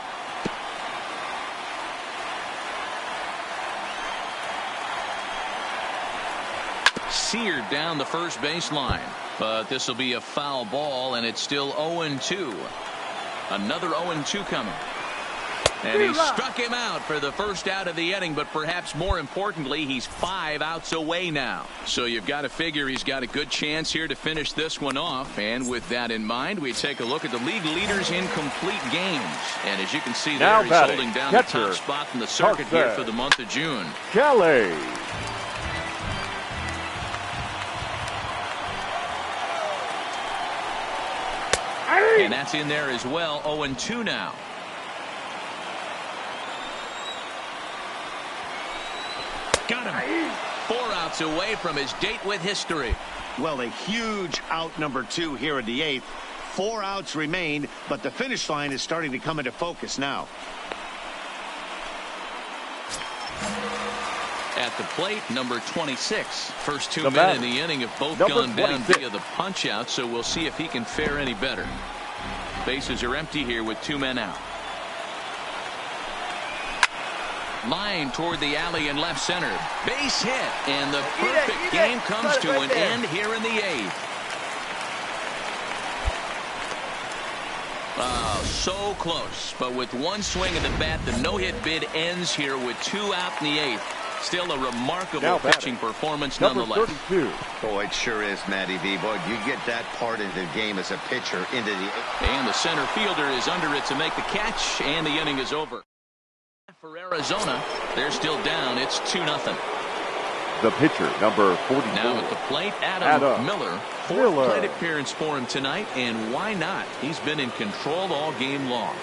Speaker 1: Seared down the first baseline. But this will be a foul ball, and it's still 0-2. Another 0-2 coming. And he struck him out for the first out of the inning, but perhaps more importantly, he's 5 outs away now. So you've got to figure he's got a good chance here to finish this one off. And with that in mind, we take a look at the league leaders in complete games. And as you can see there, he's holding down the top spot in the circuit here for the month of June.
Speaker 3: Kelly.
Speaker 1: And that's in there as well. 0-2 now. Got him. 4 outs away from his date with history.
Speaker 4: Well, a huge out number 2 here in the 8th. 4 outs remain, but the finish line is starting to come into focus now.
Speaker 1: At the plate, number 26. First 2 men in the inning have both gone down via the punch out, so we'll see if he can fare any better. Bases are empty here with 2 men out. Line toward the alley in left center. Base hit, and the perfect game comes to an end here in the 8th. Oh, so close, but with 1 swing of the bat, the no-hit bid ends here with 2 out in the 8th. Still a remarkable pitching performance nonetheless.
Speaker 4: Boy, it sure is, Matty V. Boy, you get that part of the game as a pitcher into the...
Speaker 1: And the center fielder is under it to make the catch, and the inning is over. For Arizona, they're still down. It's 2-0.
Speaker 3: The pitcher, number 44.
Speaker 1: Now at the plate, Adam Miller. 4th plate appearance for him tonight, and why not? He's been in control all game long.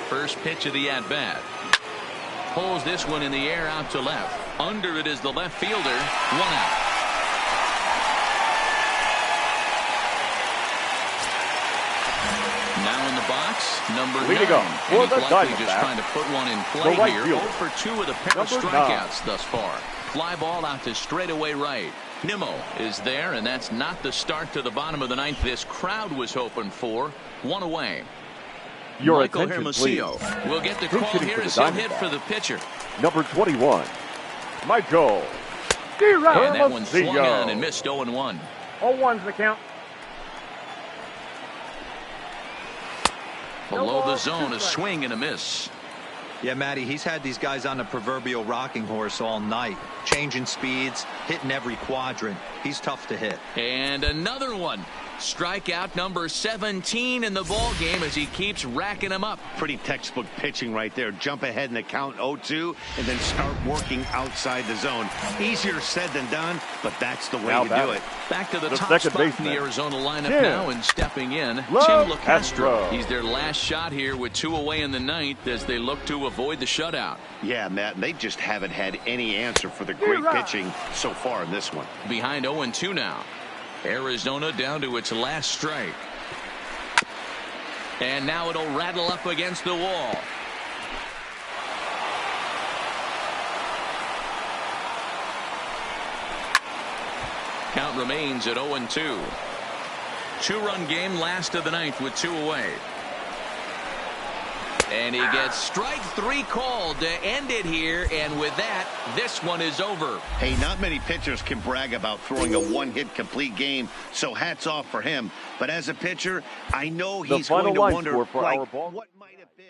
Speaker 1: First pitch of the at-bat. Pulls this one in the air out to left. Under it is the left fielder. 1 out. Now in the box, number 9. And he's likely just trying to put one in play here. 0 for 2 with a pair of strikeouts thus far. Fly ball out to straightaway right. Nimmo is there, and that's not the start to the bottom of the 9th this crowd was hoping for. 1 away.
Speaker 3: Your
Speaker 1: Michael
Speaker 3: attention,
Speaker 1: Hermosillo
Speaker 3: please.
Speaker 1: will get the call here as he'll hit for the pitcher.
Speaker 3: Number 21, Michael.
Speaker 1: And that one swung on and missed. 0-1.
Speaker 2: 0-1's the count.
Speaker 1: Below the zone, a swing and a miss.
Speaker 5: Yeah, Matty, he's had these guys on the proverbial rocking horse all night. Changing speeds, hitting every quadrant. He's tough to hit.
Speaker 1: And another one. Strikeout number 17 in the ball game as he keeps racking them up.
Speaker 4: Pretty textbook pitching right there. Jump ahead in the count 0-2 and then start working outside the zone. Easier said than done, but that's the way to do it.
Speaker 1: Back to the top spot in the Arizona lineup now, and stepping in, Tim LeCastro. He's their last shot here with 2 away in the 9th as they look to avoid the shutout.
Speaker 4: Yeah, Matt, they just haven't had any answer for the great pitching so far in this one.
Speaker 1: Behind 0-2 now. Arizona down to its last strike. And now it'll rattle up against the wall. Count remains at 0-2. 2-run game last of the 9th with 2 away. And he gets strike 3 called to end it here, and with that, this one is over.
Speaker 4: Hey, not many pitchers can brag about throwing a 1-hit complete game, so hats off for him. But as a pitcher, I know he's going to wonder, like, what might have been.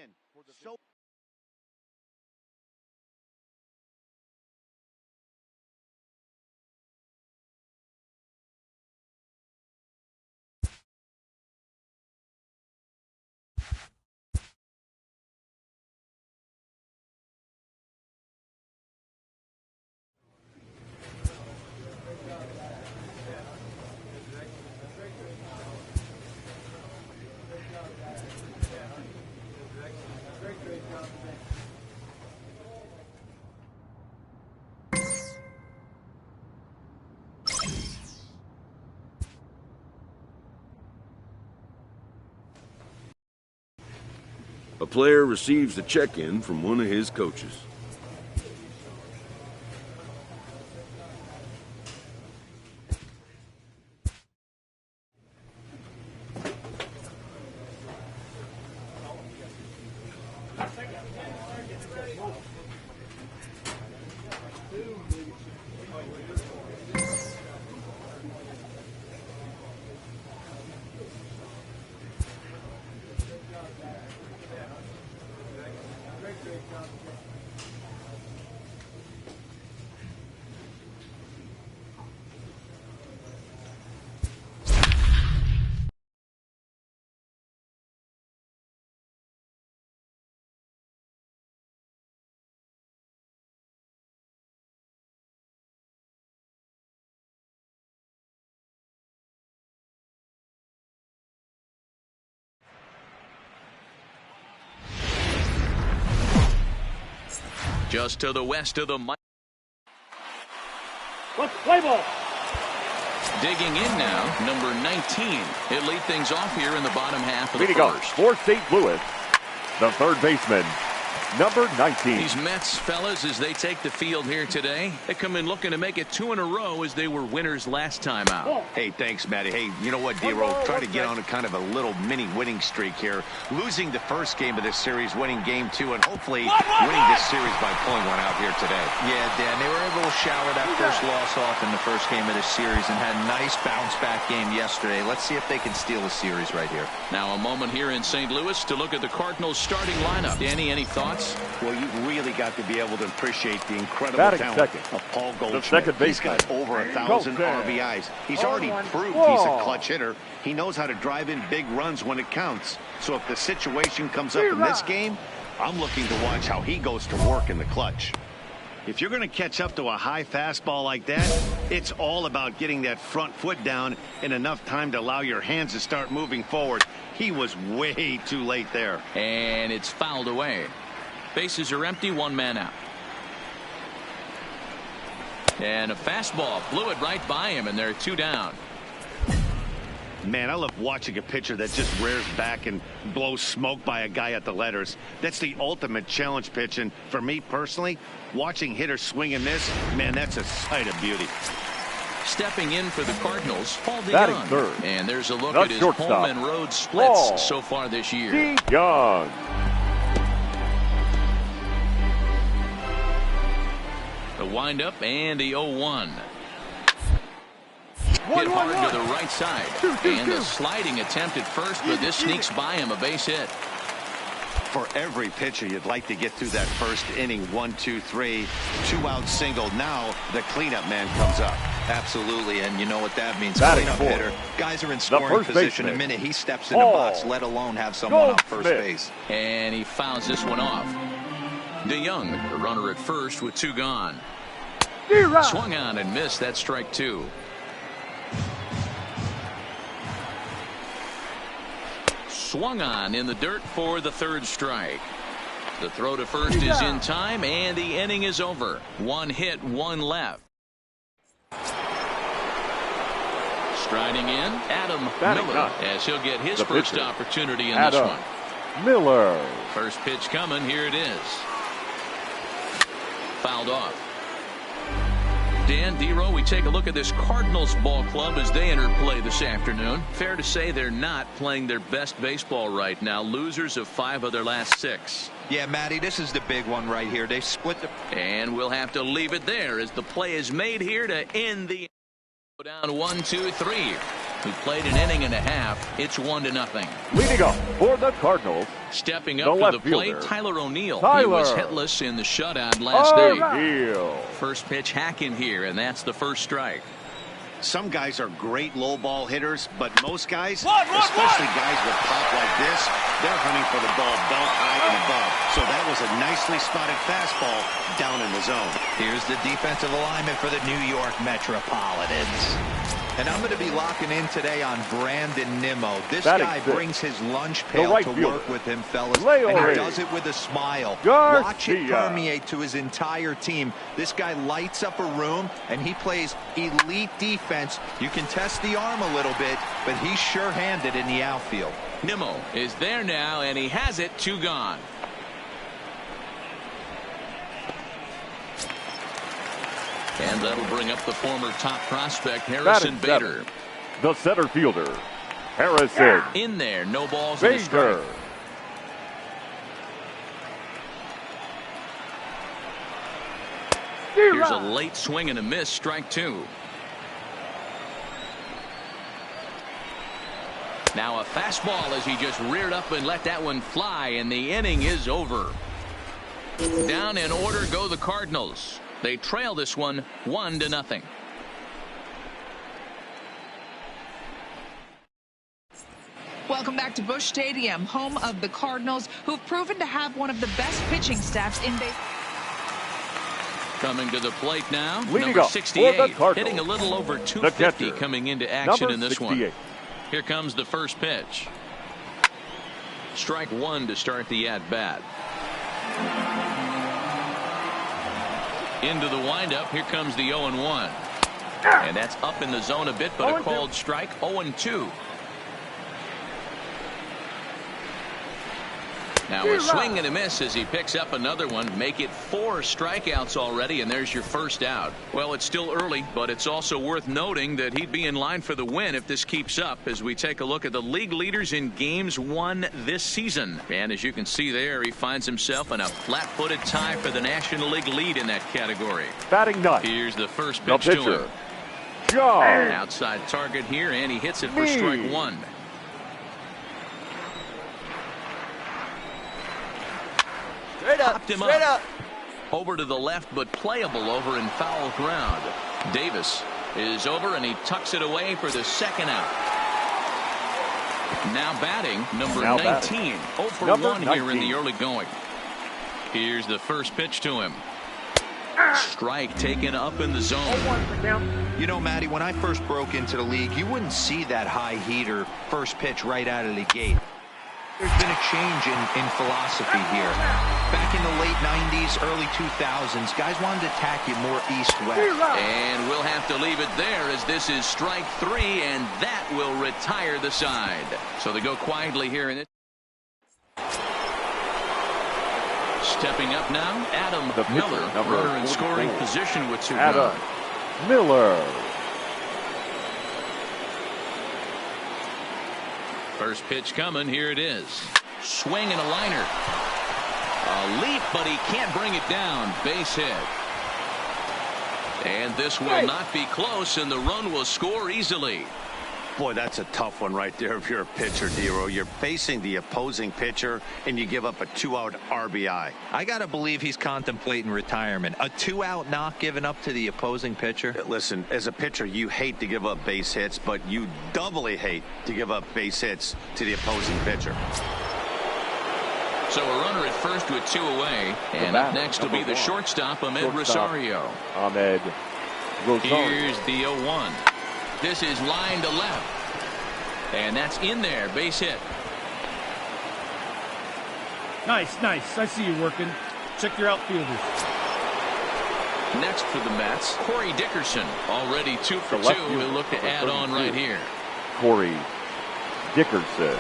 Speaker 6: A player receives the check-in from one of his coaches.
Speaker 1: Just to the west of the mic.
Speaker 3: Let's play ball.
Speaker 1: Digging in now, number 19. He'll lead things off here in the bottom half of the first.
Speaker 3: For St. Louis, the third baseman, number 19.
Speaker 1: These Mets, fellas, as they take the field here today, they come in looking to make it 2 in a row as they were winners last time out.
Speaker 4: Hey, thanks, Matty. Hey, you know what, D-Roll? Try to get on a kind of a little mini winning streak here. Losing the first game of this series, winning game 2, and hopefully winning this series by pulling one out here today.
Speaker 5: Yeah, Dan, they were able to shower that first loss off in the first game of this series and had a nice bounce-back game yesterday. Let's see if they can steal the series right here.
Speaker 1: Now a moment here in St. Louis to look at the Cardinals' starting lineup. Danny, any thoughts?
Speaker 4: Well, you really got to be able to appreciate the incredible talent of Paul Goldschmidt. He's got over 1,000 RBIs. He's already proved he's a clutch hitter. He knows how to drive in big runs when it counts. So if the situation comes up in this game, I'm looking to watch how he goes to work in the clutch. If you're going to catch up to a high fastball like that, it's all about getting that front foot down in enough time to allow your hands to start moving forward. He was way too late there.
Speaker 1: And it's fouled away. Bases are empty, 1 man out. And a fastball blew it right by him, and they're 2 down.
Speaker 4: Man, I love watching a pitcher that just rears back and blows smoke by a guy at the letters. That's the ultimate challenge pitch, and for me personally, watching hitters swing and miss, man, that's a sight of beauty.
Speaker 1: Stepping in for the Cardinals, Paul DeYoung. And there's a look at his home and road splits so far this year.
Speaker 3: DeYoung.
Speaker 1: The windup and the 0-1. Hit hard to the right side. And the sliding attempt at first, but this sneaks by him, a base hit.
Speaker 4: For every pitcher, you'd like to get through that first inning. 1, 2, 3, 2-out single. Now the cleanup man comes up.
Speaker 5: Absolutely, and you know what that means. Cleanup hitter. Guys are in scoring position the minute he steps in the box, let alone have someone on first base.
Speaker 1: And he fouls this one off. DeYoung, the runner at first with 2 gone. Swung on and missed. That strike 2. Swung on in the dirt for the 3rd strike. The throw to first is in time, and the inning is over. 1 hit, 1 left. Striding in, Adam Miller, as he'll get his first opportunity in this one.
Speaker 3: Miller.
Speaker 1: First pitch coming. Here it is. Fouled off. Dan, D-Row, we take a look at this Cardinals ball club as they enter play this afternoon. Fair to say they're not playing their best baseball right now. Losers of 5 of their last 6.
Speaker 5: Yeah, Matty, this is the big one right here. They split the...
Speaker 1: And we'll have to leave it there as the play is made here to end the... Down 1, 2, 3. We played an inning and a half. It's 1-0.
Speaker 3: Leading up for the Cardinals.
Speaker 1: Stepping up to the plate, Tyler O'Neill. He was hitless in the shutout last night. First pitch hacking here, and that's the first strike.
Speaker 4: Some guys are great low ball hitters, but most guys, especially guys with pop like this, they're hunting for the ball belt high and above. So that was a nicely spotted fastball down in the zone.
Speaker 5: Here's the defensive alignment for the New York Metropolitans. And I'm going to be locking in today on Brandon Nimmo. This guy brings his lunch pail to work with him, fellas. And he does it with a smile. Watch it permeate to his entire team. This guy lights up a room, and he plays elite defense. You can test the arm a little bit, but he's sure-handed in the outfield.
Speaker 1: Nimmo is there now, and he has it. 2 gone. And that'll bring up the former top prospect, Harrison Bader.
Speaker 3: The center fielder, Harrison.
Speaker 1: In there, no balls and a strike. Here's a late swing and a miss, strike 2. Now a fastball as he just reared up and let that one fly, and the inning is over. Down in order go the Cardinals. They trail this one 1-0.
Speaker 7: Welcome back to Busch Stadium, home of the Cardinals, who've proven to have one of the best pitching staffs in baseball.
Speaker 1: Coming to the plate now,
Speaker 3: Leading
Speaker 1: number
Speaker 3: up
Speaker 1: 68, hitting a little over 250 coming into action in this
Speaker 3: 68.
Speaker 1: one. Here comes the first pitch. Strike 1 to start the at-bat. Into the windup, here comes the 0-1. And that's up in the zone a bit, but a called strike. 0-2. Now a swing and a miss as he picks up another one. Make it 4 strikeouts already, and there's your first out. Well, it's still early, but it's also worth noting that he'd be in line for the win if this keeps up as we take a look at the league leaders in games won this season. And as you can see there, he finds himself in a flat-footed tie for the National League lead in that category.
Speaker 3: Batting ninth.
Speaker 1: Here's the first pitch to him.
Speaker 3: John.
Speaker 1: Outside target here, and he hits it for strike 1.
Speaker 2: Straight up.
Speaker 1: Over to the left, but playable over in foul ground. Davis is over, and he tucks it away for the second out. Now batting, number 19. 0 for 1 here in the early going. Here's the first pitch to him. Strike taken up in the zone.
Speaker 5: You know, Matty, when I first broke into the league, you wouldn't see that high heater first pitch right out of the gate. There's been a change in philosophy here. Back in the late 90s, early 2000s, guys wanted to attack you more east-west.
Speaker 1: And we'll have to leave it there as this is strike 3, and that will retire the side. So they go quietly here in it. Stepping up now, Adam Miller, runner in scoring position with 2
Speaker 3: Adam Miller.
Speaker 1: First pitch coming. Here it is. Swing and a liner. A leap, but he can't bring it down. Base hit. And this will not be close, and the run will score easily.
Speaker 4: Boy, that's a tough one right there if you're a pitcher, Dero. You're facing the opposing pitcher, and you give up a 2-out RBI.
Speaker 5: I got to believe he's contemplating retirement. A 2-out knock given up to the opposing pitcher.
Speaker 4: Listen, as a pitcher, you hate to give up base hits, but you doubly hate to give up base hits to the opposing pitcher.
Speaker 1: So a runner at first with 2 away. And up next will be the shortstop, Ahmed Rosario.
Speaker 3: Ahmed Rosario.
Speaker 1: Here's the 0-1. This is line to left. And that's in there. Base hit.
Speaker 8: Nice. I see you working. Check your outfielders.
Speaker 1: Next for the Mets, Corey Dickerson. Already 2 for 2. He'll look to add on right here.
Speaker 3: Corey Dickerson.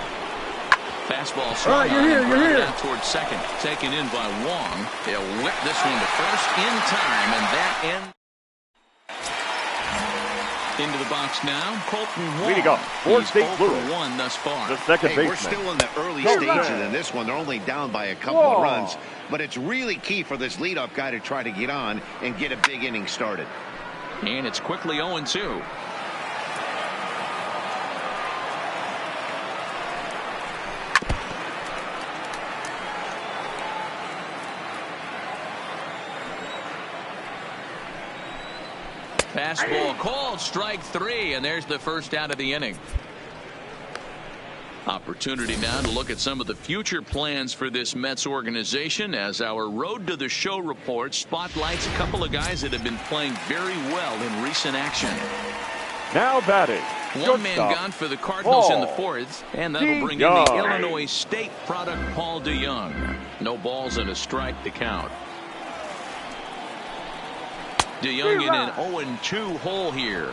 Speaker 1: Fastball strike. You're here. Down towards second. Taken in by Wong. They'll whip this one to first in time, and that ends. Into the box now, Colton Wong.
Speaker 3: Leading up,
Speaker 1: He's 0 for 1 thus far.
Speaker 3: The second baseman.
Speaker 4: We're still in the early stages in this one. They're only down by a couple of runs, but it's really key for this leadoff guy to try to get on and get a big inning started.
Speaker 1: And it's quickly 0-2. Fastball called, strike 3, and there's the first out of the inning. Opportunity now to look at some of the future plans for this Mets organization as our Road to the Show report spotlights a couple of guys that have been playing very well in recent action.
Speaker 3: Now batting.
Speaker 1: One man gone for the Cardinals in the 4th, and that'll bring in the Illinois State product, Paul DeYoung. No balls and a strike to count. DeYoung in an 0-2 hole here.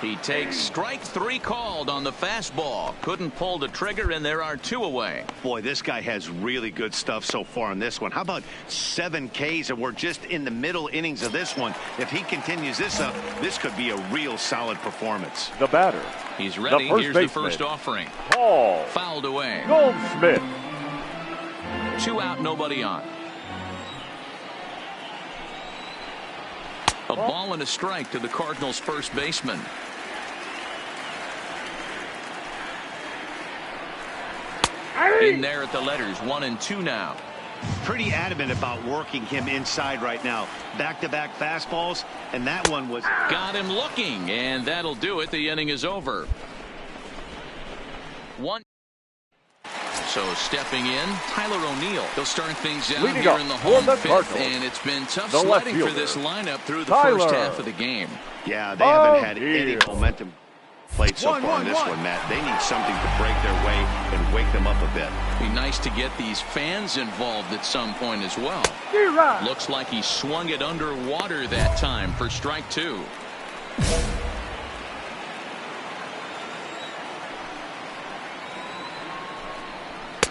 Speaker 1: He takes strike 3 called on the fastball. Couldn't pull the trigger, and there are 2 away.
Speaker 4: Boy, this guy has really good stuff so far in this one. How about 7 Ks, and we're just in the middle innings of this one. If he continues this up, this could be a real solid performance.
Speaker 3: The batter.
Speaker 1: He's ready. Here's the first offering.
Speaker 3: Paul.
Speaker 1: Fouled away.
Speaker 3: Goldschmidt.
Speaker 1: 2 out, nobody on. A ball and a strike to the Cardinals' first baseman. In there at the letters, 1 and 2 now.
Speaker 4: Pretty adamant about working him inside right now. Back-to-back fastballs, and that one was...
Speaker 1: Got him looking, and that'll do it. The inning is over. 1. So stepping in, Tyler O'Neill. He'll start things out here in the home fifth, and it's been tough sledding for this lineup through the first half of the game.
Speaker 4: Yeah, they haven't had any momentum played so far in this one, Matt. They need something to break their way and wake them up a bit.
Speaker 1: Be nice to get these fans involved at some point as well. Looks like he swung it underwater that time for strike 2.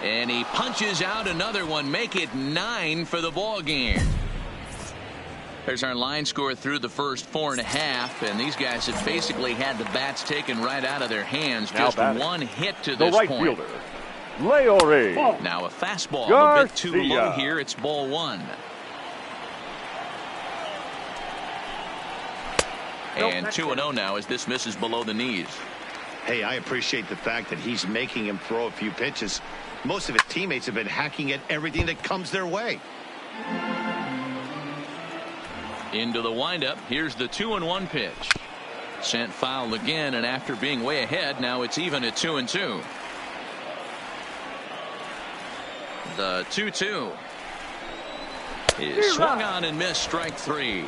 Speaker 1: And he punches out another one, make it 9 for the ball game. There's our line score through the first 4.5, and these guys have basically had the bats taken right out of their hands. Just 1 hit to this point.
Speaker 3: Fielder, Leore.
Speaker 1: Now a fastball a bit too low here. It's ball 1. And 2-0 now as this misses below the knees.
Speaker 4: Hey, I appreciate the fact that he's making him throw a few pitches. Most of his teammates have been hacking at everything that comes their way.
Speaker 1: Into the windup. Here's the 2-1 pitch. Sent foul again, and after being way ahead, now it's even at 2-2. The 2-2 is swung on and missed, strike 3.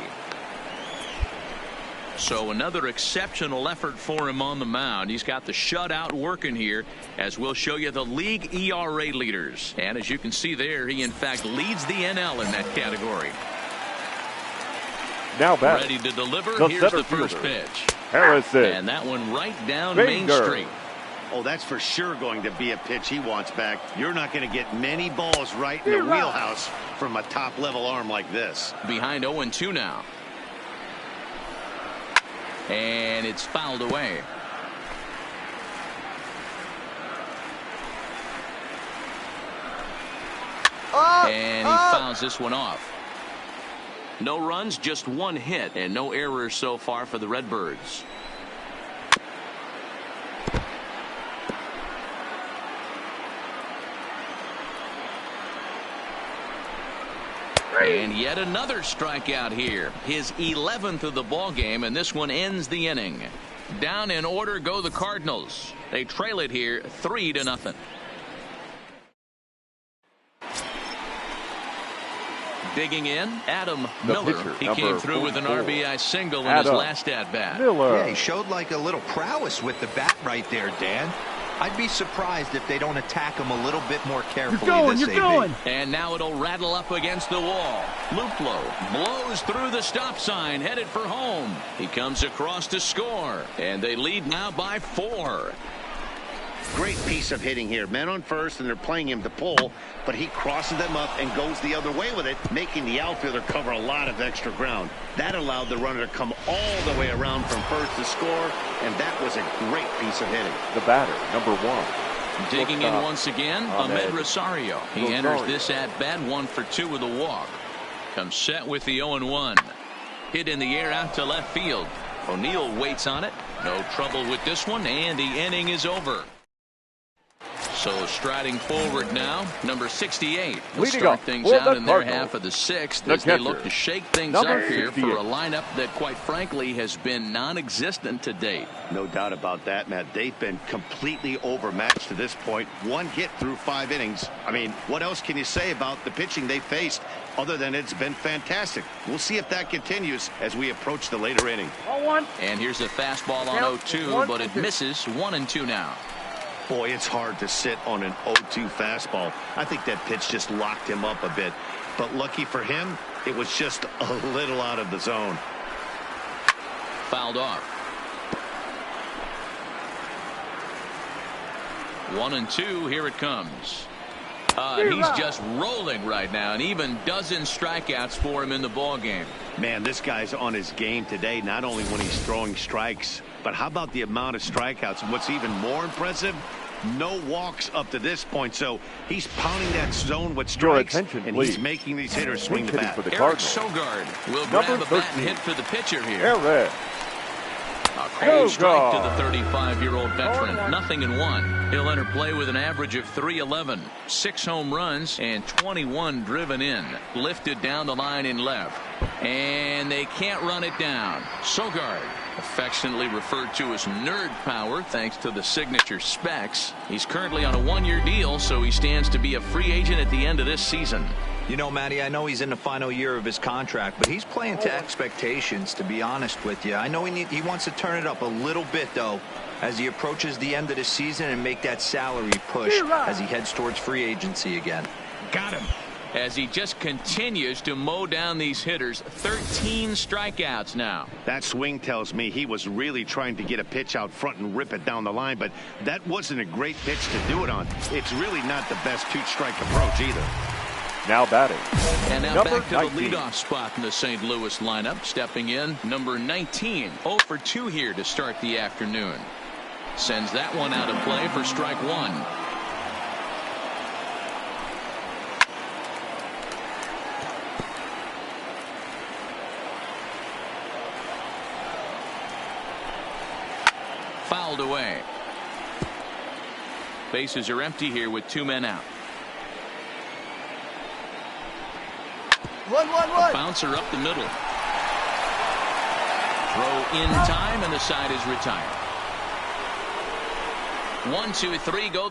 Speaker 1: So another exceptional effort for him on the mound. He's got the shutout working here, as we'll show you the league ERA leaders. And as you can see there, he in fact leads the NL in that category.
Speaker 3: Now back.
Speaker 1: Ready to deliver. Here's the first pitch.
Speaker 3: Harrison.
Speaker 1: And that one right down Main Street.
Speaker 4: Oh, that's for sure going to be a pitch he wants back. You're not going to get many balls right in the wheelhouse from a top-level arm like this.
Speaker 1: Behind 0-2 now. And it's fouled away. And he fouls this one off. No runs, just 1 hit, and no errors so far for the Redbirds. And yet another strikeout here. His 11th of the ball game, and this one ends the inning. Down in order go the Cardinals. They trail it here 3-0. Digging in, Adam Miller. He came through with an RBI single in his last at-bat.
Speaker 5: Yeah, he showed like a little prowess with the bat right there, Dan. I'd be surprised if they don't attack him a little bit more carefully.
Speaker 8: You're going.
Speaker 1: And now it'll rattle up against the wall. Luplow blows through the stop sign, headed for home. He comes across to score, and they lead now by 4.
Speaker 4: Great piece of hitting here. Men on first, and they're playing him to pull, but he crosses them up and goes the other way with it, making the outfielder cover a lot of extra ground. That allowed the runner to come all the way around from first to score, and that was a great piece of hitting.
Speaker 3: The batter, number 1.
Speaker 1: Digging in once again, Ahmed Rosario. He enters this at-bat 1 for 2 with a walk. Comes set with the 0-1. Hit in the air out to left field. O'Neill waits on it. No trouble with this one, and the inning is over. So striding forward now, number 68. He'll start things out in their half of the 6th as they look to shake things up here for a lineup that, quite frankly, has been non-existent to date.
Speaker 4: No doubt about that, Matt. They've been completely overmatched to this point. 1 hit through 5 innings. I mean, what else can you say about the pitching they faced other than it's been fantastic? We'll see if that continues as we approach the later inning.
Speaker 1: And here's a fastball on 0-2, but it misses. 1-2 now.
Speaker 4: Boy, it's hard to sit on an 0-2 fastball. I think that pitch just locked him up a bit. But lucky for him, it was just a little out of the zone.
Speaker 1: Fouled off. 1-2. Here it comes. He's just rolling right now, and even dozen strikeouts for him in the ball game.
Speaker 4: Man, this guy's on his game today, not only when he's throwing strikes, but how about the amount of strikeouts? And what's even more impressive, no walks up to this point. So he's pounding that zone with strikes, and he's making these hitters swing the bat.
Speaker 1: Eric Sogard will grab a bat and hit for the pitcher here. A cold strike to the 35-year-old veteran. 0-1. He'll enter play with an average of .311, 6 home runs, and 21 driven in. Lifted down the line in left. And they can't run it down. Sogard, affectionately referred to as nerd power thanks to the signature specs. He's currently on a 1-year deal, so he stands to be a free agent at the end of this season.
Speaker 5: You know, Matty, I know he's in the final year of his contract, but he's playing to expectations, to be honest with you. I know he wants to turn it up a little bit, though, as he approaches the end of the season and make that salary push as he heads towards free agency again.
Speaker 1: Got him. As he just continues to mow down these hitters. 13 strikeouts now.
Speaker 4: That swing tells me he was really trying to get a pitch out front and rip it down the line, but that wasn't a great pitch to do it on. It's really not the best two-strike approach either.
Speaker 3: Now batting.
Speaker 1: And now back to 19. The leadoff spot in the St. Louis lineup. Stepping in, number 19. 0 for 2 here to start the afternoon. Sends that one out of play for strike 1. Fouled away. Bases are empty here with 2 men out.
Speaker 2: 1-1-1.
Speaker 1: Bouncer up the middle. Throw in time, and the side is retired. 1, 2, 3, go.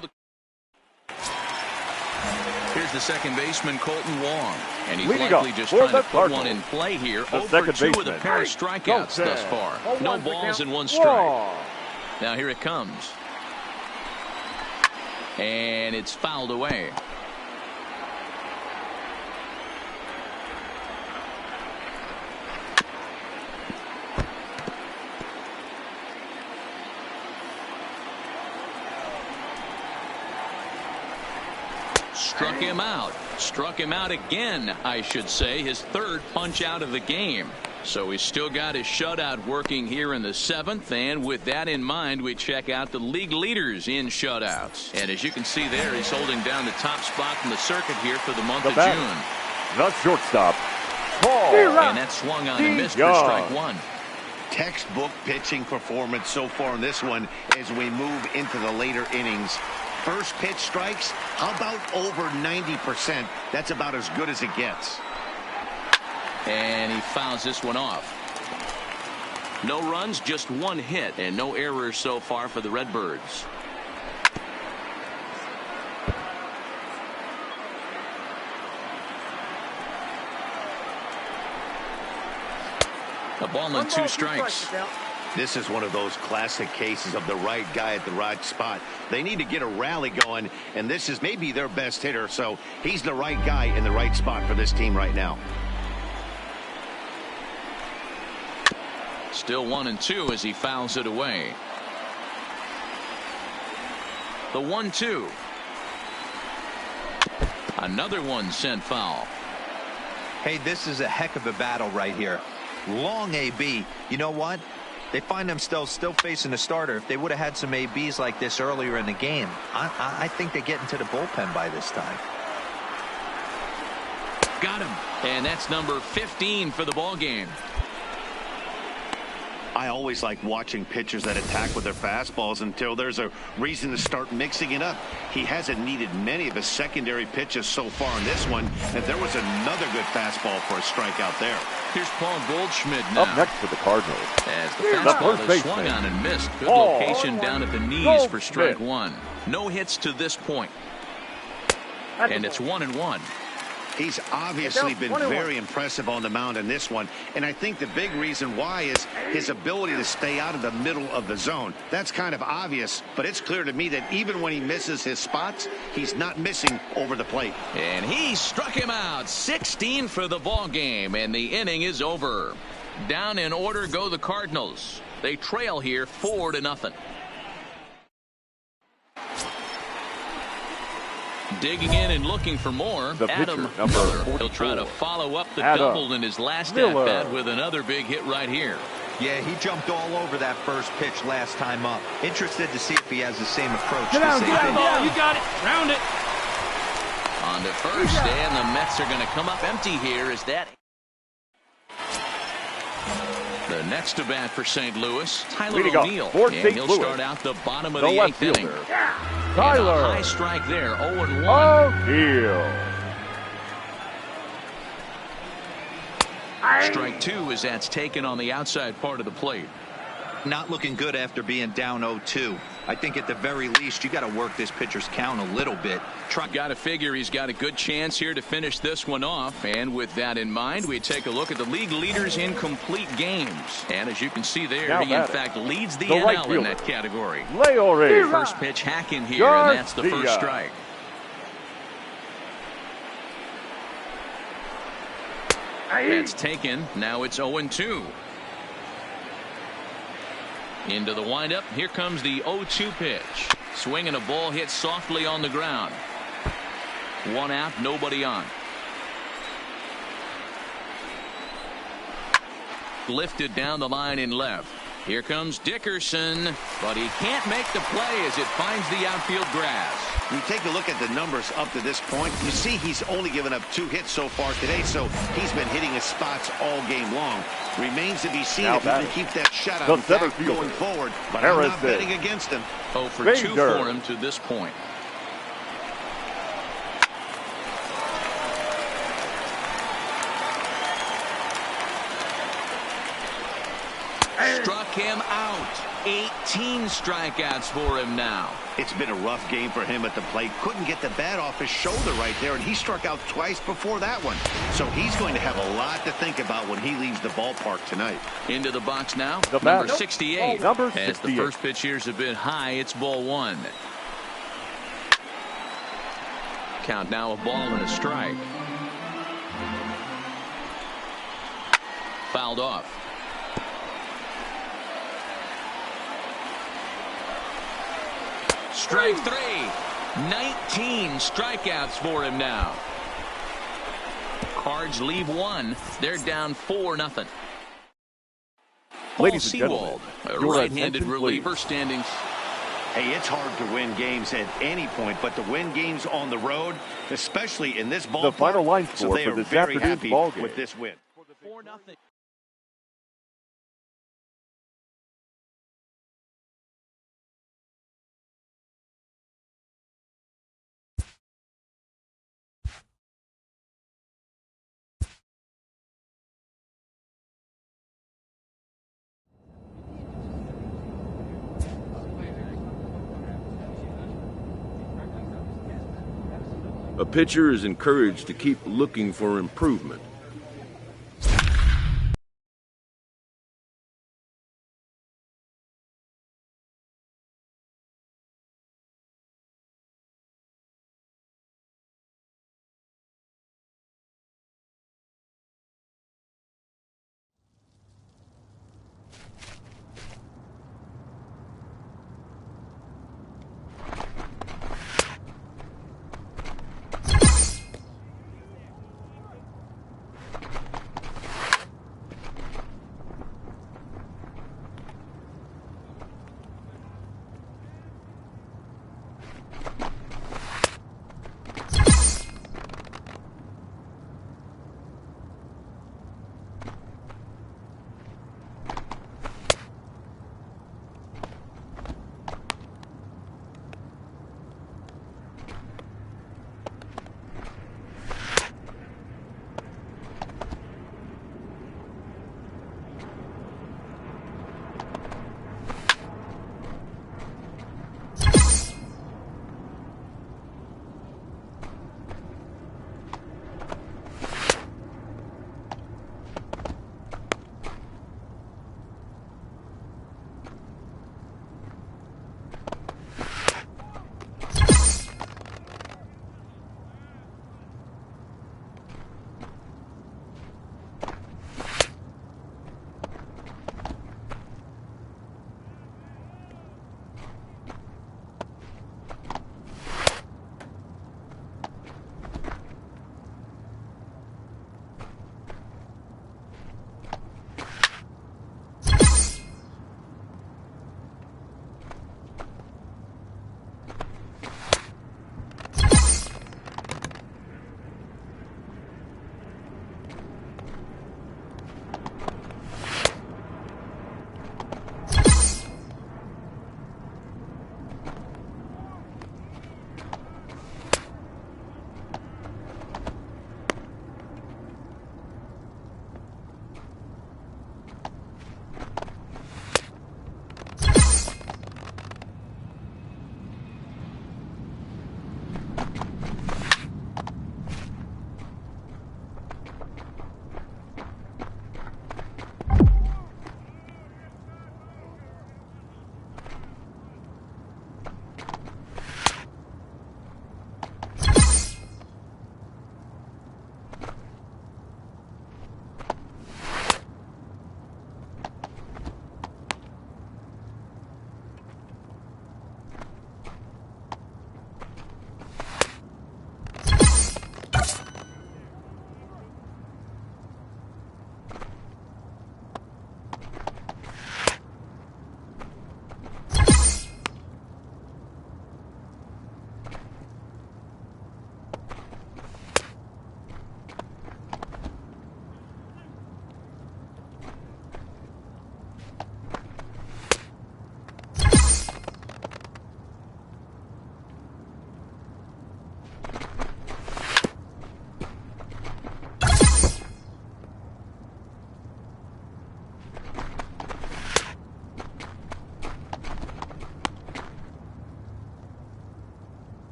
Speaker 1: Here's the second baseman, Colton Wong. And he's likely just trying to put one in play here. 0 for 2 with a pair of strikeouts thus far. No balls and 1 strike. Now here it comes. And it's fouled away. Struck him out. Struck him out again, I should say. His 3rd punch out of the game. So he's still got his shutout working here in the 7th. And with that in mind, we check out the league leaders in shutouts. And as you can see there, he's holding down the top spot in the circuit here for the month of June.
Speaker 3: The shortstop, Paul.
Speaker 1: And that swung on and missed for strike 1.
Speaker 4: Textbook pitching performance so far in this one as we move into the later innings. First pitch strikes, how about over 90%? That's about as good as it gets.
Speaker 1: And he fouls this one off. No runs, just 1 hit, and no errors so far for the Redbirds. A ball and 2 strikes.
Speaker 4: This is one of those classic cases of the right guy at the right spot. They need to get a rally going, and this is maybe their best hitter, so he's the right guy in the right spot for this team right now.
Speaker 1: Still 1-2 as he fouls it away. The 1-2. Another one sent foul.
Speaker 5: Hey, this is a heck of a battle right here. Long AB. You know what? They find themselves still facing a starter. If they would have had some ABs like this earlier in the game, I think they get into the bullpen by this time.
Speaker 1: Got him. And that's number 15 for the ball game.
Speaker 4: I always like watching pitchers that attack with their fastballs until there's a reason to start mixing it up. He hasn't needed many of his secondary pitches so far in this one, and there was another good fastball for a strikeout there.
Speaker 1: Here's Paul Goldschmidt now.
Speaker 3: Up next for the Cardinals.
Speaker 1: As the fastball is swung on and missed. Good location down at the knees for strike 1. No hits to this point. And it's 1-1.
Speaker 4: He's obviously been very impressive on the mound in this one, and I think the big reason why is his ability to stay out of the middle of the zone. That's kind of obvious, but it's clear to me that even when he misses his spots, he's not missing over the plate.
Speaker 1: And he struck him out. 16 for the ball game, and the inning is over. Down in order go the Cardinals. They trail here 4-0. Digging in and looking for more.
Speaker 3: The
Speaker 1: Adam
Speaker 3: pitcher, number
Speaker 1: Miller.
Speaker 3: 44.
Speaker 1: He'll try to follow up the
Speaker 3: Adam
Speaker 1: double in his last
Speaker 3: Miller.
Speaker 1: at-bat with another big hit right here.
Speaker 5: Yeah, he jumped all over that first pitch last time up. Interested to see if he has the same approach.
Speaker 8: Get down, ball. You got it. Round it.
Speaker 1: On to first, and the Mets are going to come up empty here as that. The next to bat for St. Louis, Tyler O'Neill. And he'll start out the bottom of the 8th inning.
Speaker 3: Tyler.
Speaker 1: And a high strike there, 0-1.
Speaker 3: O'Neill.
Speaker 1: Strike 2 as that's taken on the outside part of the plate.
Speaker 5: Not looking good after being down 0-2. I think at the very least you got to work this pitcher's count a little bit.
Speaker 1: Got to figure he's got a good chance here to finish this one off. And with that in mind, we take a look at the league leaders in complete games. And as you can see there,
Speaker 3: now
Speaker 1: he in fact leads the NL
Speaker 3: right
Speaker 1: in that category.
Speaker 3: Leore.
Speaker 1: First pitch hacking here, and that's the first strike. That's taken. Now it's 0-2. Into the windup. Here comes the 0-2 pitch. Swinging a ball hit softly on the ground. One out, nobody on. Lifted down the line in left. Here comes Dickerson, but he can't make the play as it finds the outfield grass.
Speaker 4: You take a look at the numbers up to this point. You see he's only given up 2 hits so far today, so he's been hitting his spots all game long. Remains to be seen if he can keep that shutout going forward, but I'm not betting against him.
Speaker 1: 0 for 2 for him to this point. Struck him out. 18 strikeouts for him now.
Speaker 4: It's been a rough game for him at the plate. Couldn't get the bat off his shoulder right there, and he struck out twice before that one. So he's going to have a lot to think about when he leaves the ballpark tonight.
Speaker 1: Into the box now,
Speaker 3: the
Speaker 1: number 68.
Speaker 3: Number 68.
Speaker 1: As the first pitch here's a bit high, it's ball 1. Count now, a ball and a strike. Fouled off. Strike 3. 19 strikeouts for him now. Cards leave 1. They're down 4-0.
Speaker 3: Ladies and gentlemen,
Speaker 1: a right-handed reliever standing.
Speaker 4: Hey, it's hard to win games at any point, but to win games on the road, especially in this ballpark,
Speaker 3: the final line score
Speaker 4: so they
Speaker 3: for
Speaker 4: are
Speaker 3: this
Speaker 4: very
Speaker 3: afternoon's
Speaker 4: happy
Speaker 3: ball game
Speaker 4: with this win.
Speaker 1: 4-0.
Speaker 6: A pitcher is encouraged to keep looking for improvement.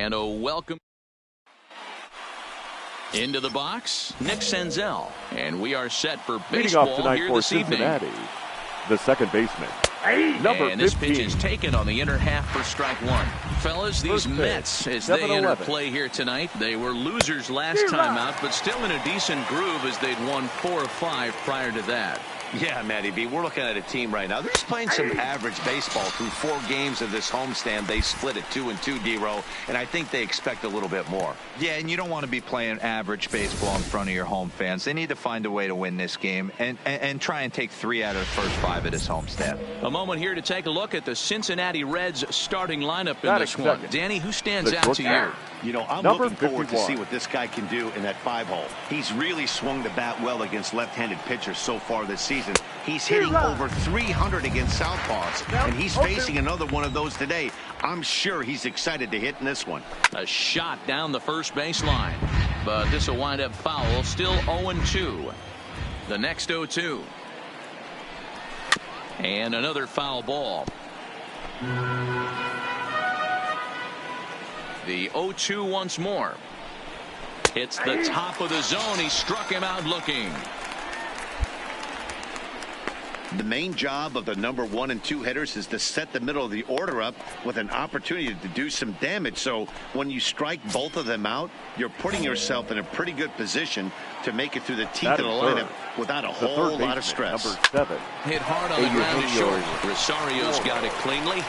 Speaker 1: And a welcome into the box, Nick Senzel. And we are set for baseball here this evening.
Speaker 3: The second baseman, number 15.
Speaker 1: And this pitch is taken on the inner half for strike one. Fellas, these Mets, as they enter play here tonight, they were losers last time out, but still in a decent groove as they'd won 4 of 5 prior to that.
Speaker 4: Yeah, Matty B, we're looking at a team right now. They're just playing some average baseball through 4 games of this homestand. They split at 2-2, D-Row, and I think they expect a little bit more.
Speaker 5: Yeah, and you don't want to be playing average baseball in front of your home fans. They need to find a way to win this game and try and take 3 out of the first 5 of this homestand.
Speaker 1: A moment here to take a look at the Cincinnati Reds starting lineup in this one. Danny, who stands out to you?
Speaker 4: You know, I'm looking forward to see what this guy can do in that 5-hole. He's really swung the bat well against left-handed pitchers so far this season. He's hitting over 300 against southpaws, and he's facing another one of those today. I'm sure he's excited to hit in this one.
Speaker 1: A shot down the first baseline, but this will wind up foul. Still 0-2. The next 0-2. And another foul ball. The 0-2 once more. Hits the top of the zone. He struck him out looking.
Speaker 4: The main job of the number 1 and 2 hitters is to set the middle of the order up with an opportunity to do some damage. So when you strike both of them out, you're putting yourself in a pretty good position to make it through the teeth of the lineup without a whole lot of stress.
Speaker 3: Number 7.
Speaker 1: Hit hard on the ground to short. Rosario's got it cleanly.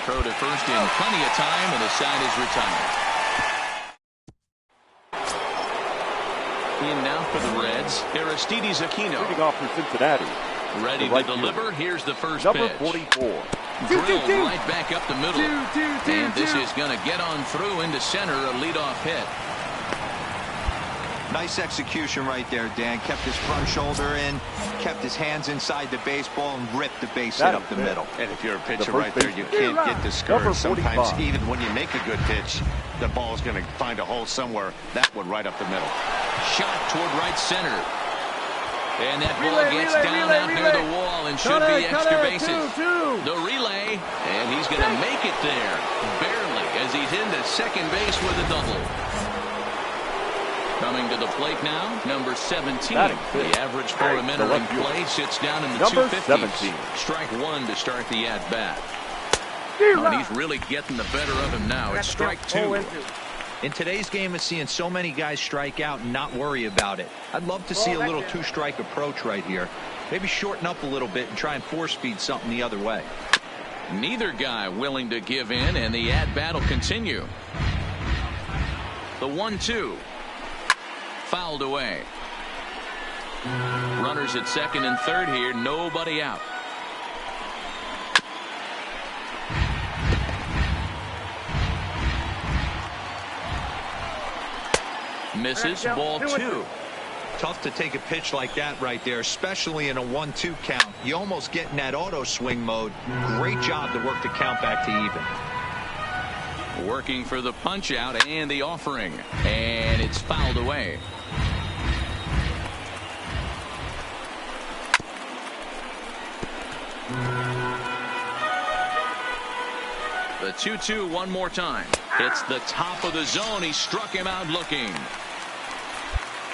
Speaker 1: Throw to first in plenty of time, and the side is retired. In now for the Reds, Aristides Aquino.
Speaker 3: Leading off for Cincinnati.
Speaker 1: Ready to deliver. Here's the first
Speaker 3: number
Speaker 1: pitch.
Speaker 3: 44.
Speaker 1: Drilled right back up the middle. And this is going to get on through into center, a leadoff hit.
Speaker 5: Nice execution right there, Dan. Kept his front shoulder in, kept his hands inside the baseball, and ripped the base hit up the middle.
Speaker 4: And if you're a pitcher right there, you can't get discouraged. Sometimes even when you make a good pitch, the ball's going to find a hole somewhere. That one right up the middle.
Speaker 1: Shot toward right center. And that ball gets down out near the wall and should be extra bases. The relay, and he's going to make it there, barely, as he's into second base with a double. Coming to the plate now, number 17. The average for him entering play sits down in the 250s. Strike one to start the at-bat. And he's really getting the better of him now. It's strike 2.
Speaker 5: In today's game, it's seeing so many guys strike out and not worry about it. I'd love to see a little 2-strike approach right here. Maybe shorten up a little bit and try and 4-speed something the other way.
Speaker 1: Neither guy willing to give in, and the at-bat will continue. The 1-2. Fouled away. Runners at second and third here. Nobody out. Misses, ball 2.
Speaker 5: Tough to take a pitch like that right there, especially in a 1-2 count. You almost get in that auto swing mode. Great job to work the count back to even.
Speaker 1: Working for the punch out and the offering, and it's fouled away. The 2-2 one more time. It's the top of the zone. He struck him out looking.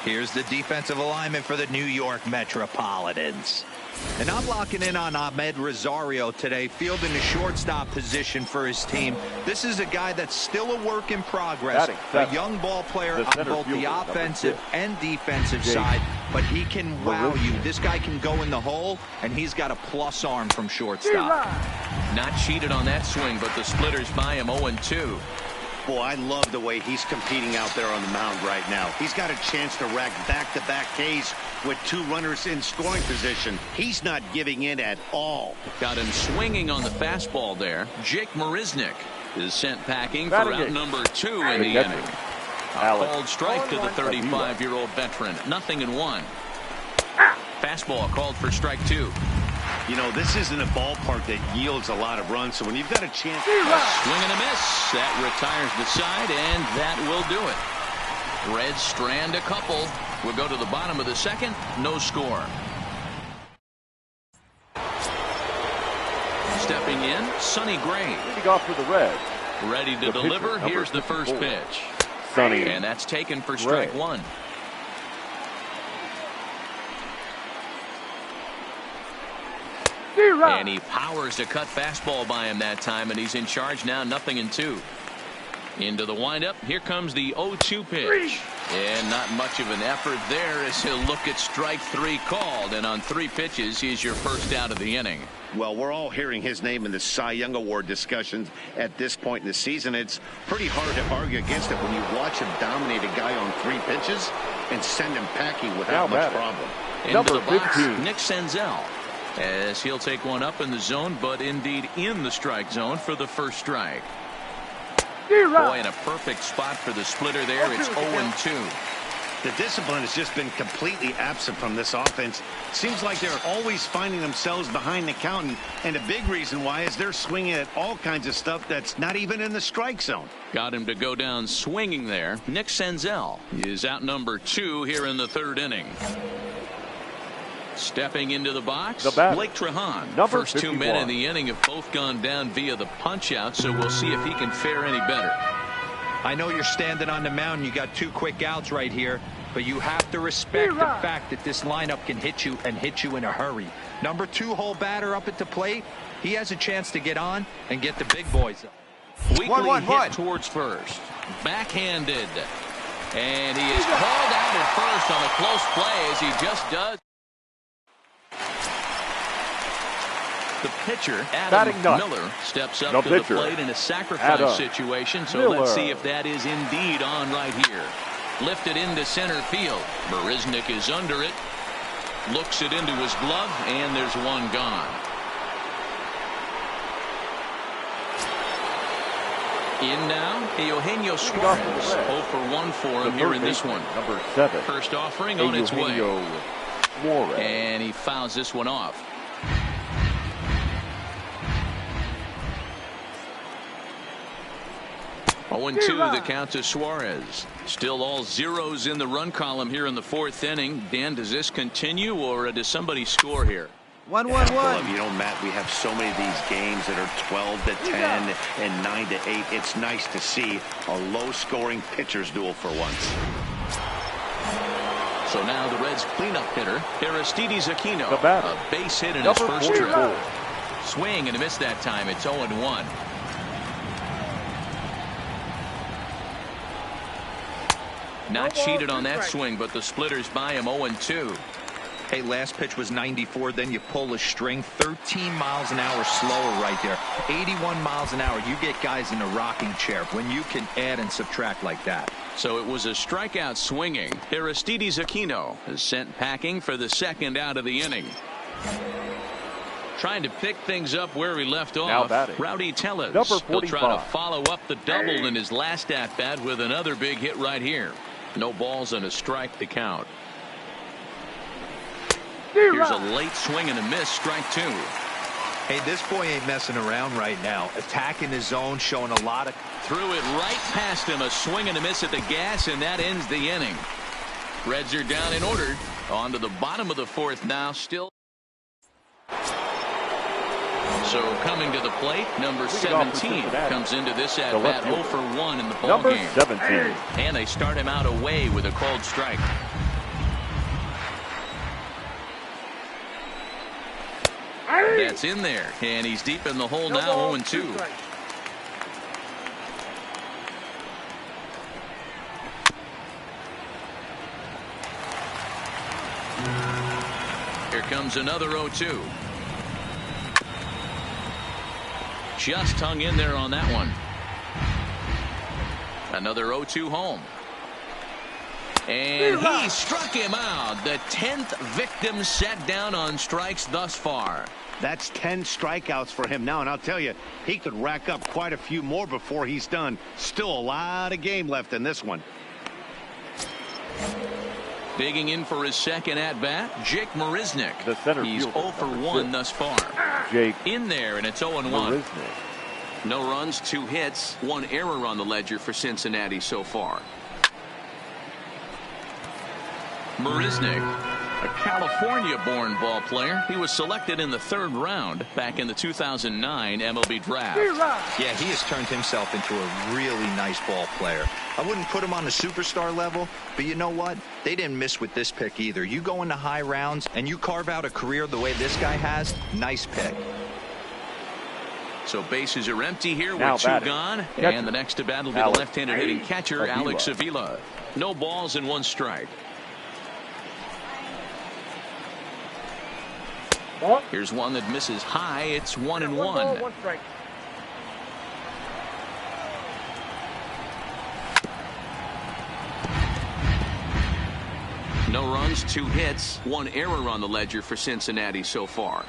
Speaker 5: Here's the defensive alignment for the New York Metropolitans. And I'm locking in on Ahmed Rosario today, fielding the shortstop position for his team. This is a guy that's still a work in progress, a young ball player on both the offensive and defensive side, but he can wow you. This guy can go in the hole, and he's got a plus arm from shortstop.
Speaker 1: Not cheated on that swing, but the splitters by him 0-2.
Speaker 4: Boy, I love the way he's competing out there on the mound right now. He's got a chance to rack back-to-back Ks with 2 runners in scoring position. He's not giving in at all.
Speaker 1: Got him swinging on the fastball there. Jake Marisnik is sent packing for out number 2 in the inning. A called strike to the 35-year-old veteran. 0-1. Fastball called for strike 2.
Speaker 4: You know, this isn't a ballpark that yields a lot of runs, so when you've got a chance...
Speaker 1: Swing and a miss. That retires the side, and that will do it. Reds strand a couple. We'll go to the bottom of the second. No score. Stepping in, Sonny Gray.
Speaker 3: Leading off for the Reds,
Speaker 1: Ready to deliver. Here's the first pitch.
Speaker 3: Sunny.
Speaker 1: And that's taken for strike one. And he powers a cut fastball by him that time, and he's in charge now, 0-2. Into the windup. Here comes the 0-2 pitch. And not much of an effort there as he'll look at strike three called. And on 3 pitches, he's your first out of the inning.
Speaker 4: Well, we're all hearing his name in the Cy Young Award discussions at this point in the season. It's pretty hard to argue against it when you watch him dominate a guy on 3 pitches and send him packing without much problem.
Speaker 1: Into the box, Nick Senzel, as he'll take one up in the zone, but indeed in the strike zone for the first strike. Boy, in a perfect spot for the splitter there. It's 0-2.
Speaker 4: The discipline has just been completely absent from this offense. Seems like they're always finding themselves behind the count, and a big reason why is they're swinging at all kinds of stuff that's not even in the strike zone.
Speaker 1: Got him to go down swinging there. Nick Senzel is out number 2 here in the 3rd inning. Stepping into the box, Blake Trahan. First 2 men in the inning have both gone down via the punch out, so we'll see if he can fare any better.
Speaker 5: I know you're standing on the mound. You got 2 quick outs right here, but you have to respect the fact that this lineup can hit you and hit you in a hurry. Number 2 hole batter up at the plate. He has a chance to get on and get the big boys up.
Speaker 1: Weekly hit towards first. Backhanded. And he is called out at first on a close play, as he just does. The pitcher, Adam Miller, steps up to the plate in a sacrifice situation, so let's see if that is indeed on right here. Lifted into center field. Marisnick is under it. Looks it into his glove, and there's one gone. In now, Eugenio Suarez. 0 for 1 for him here in this one.
Speaker 3: Number 7.
Speaker 1: First offering on its way. And he fouls this one off. 0-2 the count to Suarez. Still all zeros in the run column here in the 4th inning. Dan, does this continue, or does somebody score here?
Speaker 2: 1-1-1.
Speaker 4: You know, Matt, we have so many of these games that are 12-10 and 9-8. It's nice to see a low-scoring pitcher's duel for once.
Speaker 1: So now the Reds' cleanup hitter, Aristides Aquino, a base hit in his first trip. Swing and a miss that time. It's 0-1. Not cheated on that swing, but the splitters by him 0-2.
Speaker 5: Hey, last pitch was 94. Then you pull a string 13 miles an hour slower right there. 81 miles an hour. You get guys in a rocking chair when you can add and subtract like that.
Speaker 1: So it was a strikeout swinging. Aristides Aquino is sent packing for the 2nd out of the inning. Trying to pick things up where he left off. Rowdy Tellez. He'll try to follow up the double in his last at-bat with another big hit right here. No balls and a strike to count. Here's a late swing and a miss, strike 2.
Speaker 5: Hey, this boy ain't messing around right now. Attacking his zone, showing a lot of...
Speaker 1: Threw it right past him, a swing and a miss at the gas, and that ends the inning. Reds are down and ordered. On to the bottom of the 4th now, still. So coming to the plate, number 17 comes into this at-bat 0 for 1 in the ball game.
Speaker 3: Number 17.
Speaker 1: And they start him out away with a called strike. That's in there, and he's deep in the hole now, 0-2. Here comes another 0-2. Just hung in there on that one. Another 0-2 home. And he struck him out. The 10th victim set down on strikes thus far.
Speaker 4: That's 10 strikeouts for him now, and I'll tell you, he could rack up quite a few more before he's done. Still a lot of game left in this one.
Speaker 1: Digging in for his 2nd at-bat, Jake Marisnick. He's 0 for 1 thus far.
Speaker 3: Jake
Speaker 1: in there, and it's 0-1. No runs, 2 hits, 1 error on the ledger for Cincinnati so far. Marisnick A California-born ball player. He was selected in the 3rd round back in the 2009 MLB draft.
Speaker 5: Yeah, he has turned himself into a really nice ball player. I wouldn't put him on the superstar level, but you know what? They didn't miss with this pick either. You go into high rounds and you carve out a career the way this guy has, nice pick.
Speaker 1: So bases are empty here with 2 gone. And the next to bat will be the left-handed hitting catcher, Alex Avila. No balls and 1 strike. Here's one that misses high. It's 1-1.
Speaker 8: One strike.
Speaker 1: No runs, 2 hits, 1 error on the ledger for Cincinnati so far.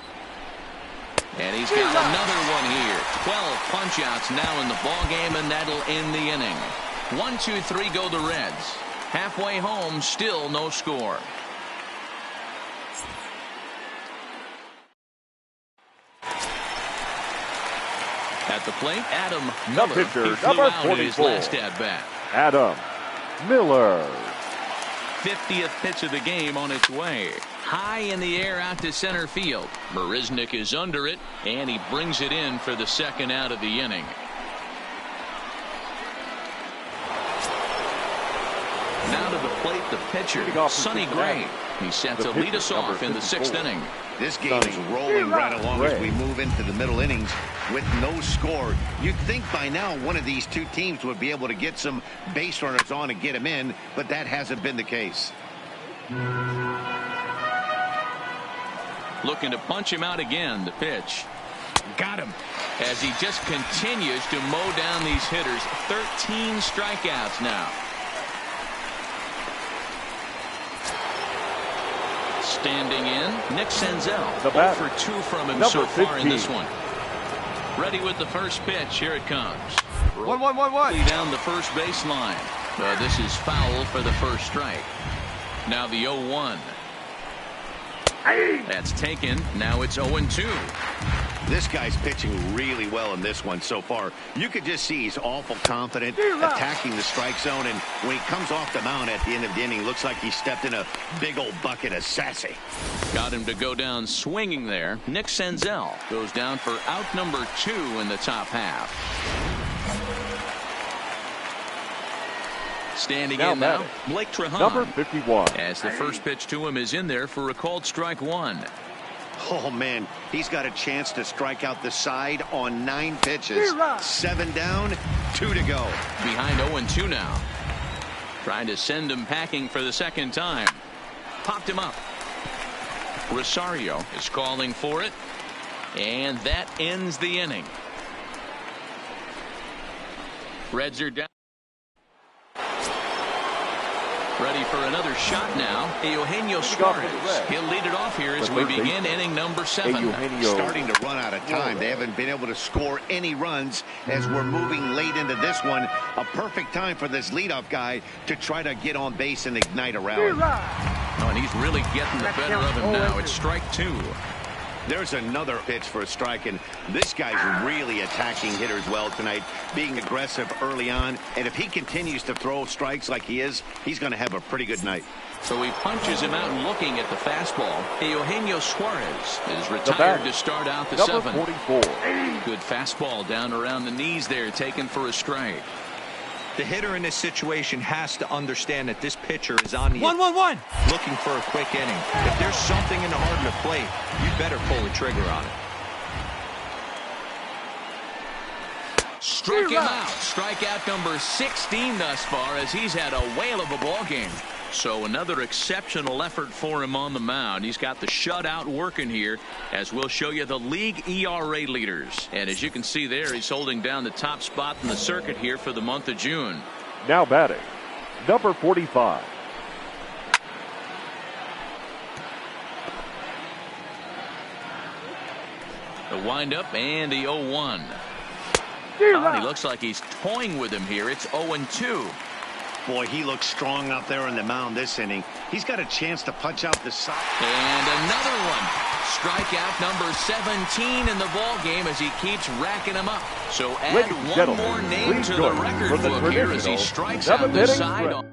Speaker 1: And he's got another one here. 12 punch-outs now in the ball game, and that'll end the inning. 1, 2, 3 go the Reds. Halfway home, still no score. At the plate, Adam Miller.
Speaker 3: The pitcher,
Speaker 1: he flew
Speaker 3: number
Speaker 1: out
Speaker 3: 44.
Speaker 1: in his last at-bat.
Speaker 3: Adam Miller.
Speaker 1: 50th pitch of the game on its way. High in the air out to center field. Marisnick is under it, and he brings it in for the 2nd out of the inning. Now to the plate, the pitcher, Sonny Gray. He's set to lead us off in the 6th inning.
Speaker 4: This game is rolling right along as we move into the middle innings with no score. You'd think by now one of these 2 teams would be able to get some base runners on and get them in, but that hasn't been the case.
Speaker 1: Looking to punch him out again. The pitch. Got him. As he just continues to mow down these hitters. 13 strikeouts now. Standing in, Nick Senzel. 0 for 2 from him so far in this one. Ready with the first pitch. Here it comes.
Speaker 2: 1-1-1-1.
Speaker 1: Down the first baseline. This is foul for the first strike. Now the 0-1. That's taken. Now it's 0-2.
Speaker 4: This guy's pitching really well in this one so far. You could just see he's awful confident, attacking the strike zone, and when he comes off the mound at the end of the inning, looks like he stepped in a big old bucket of sassy.
Speaker 1: Got him to go down swinging there. Nick Senzel goes down for out number 2 in the top half. Standing in now, Blake Trahan.
Speaker 3: Number 51.
Speaker 1: As the first pitch to him is in there for a called strike 1.
Speaker 4: Oh, man, he's got a chance to strike out the side on 9 pitches. 7 down, 2 to go.
Speaker 1: Behind 0-2 now. Trying to send him packing for the 2nd time. Popped him up. Rosario is calling for it. And that ends the inning. Reds are down. Ready for another shot now. Eugenio Suarez. He'll lead it off here as we begin inning number 7.
Speaker 4: Starting to run out of time. They haven't been able to score any runs as we're moving late into this one. A perfect time for this leadoff guy to try to get on base and ignite a rally.
Speaker 1: Oh, and he's really getting the better of him now. It's strike 2.
Speaker 4: There's another pitch for a strike, and this guy's really attacking hitters well tonight, being aggressive early on. And if he continues to throw strikes like he is, he's going to have a pretty good night.
Speaker 1: So he punches him out looking at the fastball. Eugenio Suarez is retired to start out the 7th.
Speaker 3: 44.
Speaker 1: Good fastball down around the knees there, taken for a strike.
Speaker 5: The hitter in this situation has to understand that this pitcher is on the
Speaker 2: 1-1-1.
Speaker 5: looking for a quick inning. If there's something in the heart of the plate, you better pull the trigger on it.
Speaker 1: Struck him out. Strikeout number 16 thus far as he's had a whale of a ball game. So another exceptional effort for him on the mound. He's got the shutout working here as we'll show you the league ERA leaders. And as you can see there, he's holding down the top spot in the circuit here for the month of June.
Speaker 3: Now batting, number 45.
Speaker 1: The windup and the 0-1. Oh, he looks like he's toying with him here. It's 0-2.
Speaker 4: Boy, he looks strong out there on the mound this inning. He's got a chance to punch out the side.
Speaker 1: And another one. Strikeout number 17 in the ball game as he keeps racking them up. So add one more name to the record book here as he strikes out the side.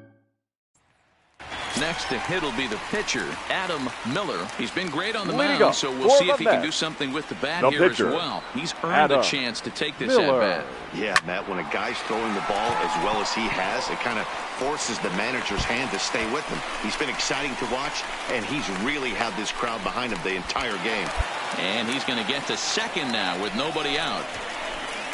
Speaker 1: Next to hit will be the pitcher, Adam Miller. He's been great on the mound, so we'll see if he can do something with the bat here as well. He's earned a chance to take this at bat.
Speaker 4: Yeah, Matt, when a guy's throwing the ball as well as he has, it kind of forces the manager's hand to stay with him. He's been exciting to watch, and he's really had this crowd behind him the entire game.
Speaker 1: And he's going to get to second now with nobody out.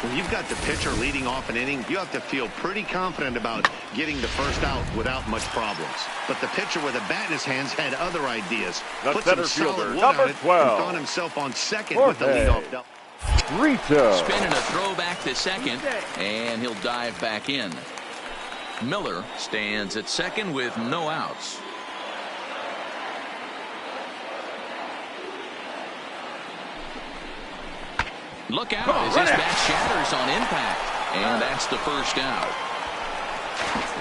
Speaker 4: When you've got the pitcher leading off an inning, you have to feel pretty confident about getting the first out without much problems. But the pitcher with a bat in his hands had other ideas. Put some solid wood on it and found himself on second with the leadoff double.
Speaker 1: Spinning a throw back to second, and he'll dive back in. Miller stands at second with no outs. Look out as his bat shatters on impact. And that's the first out.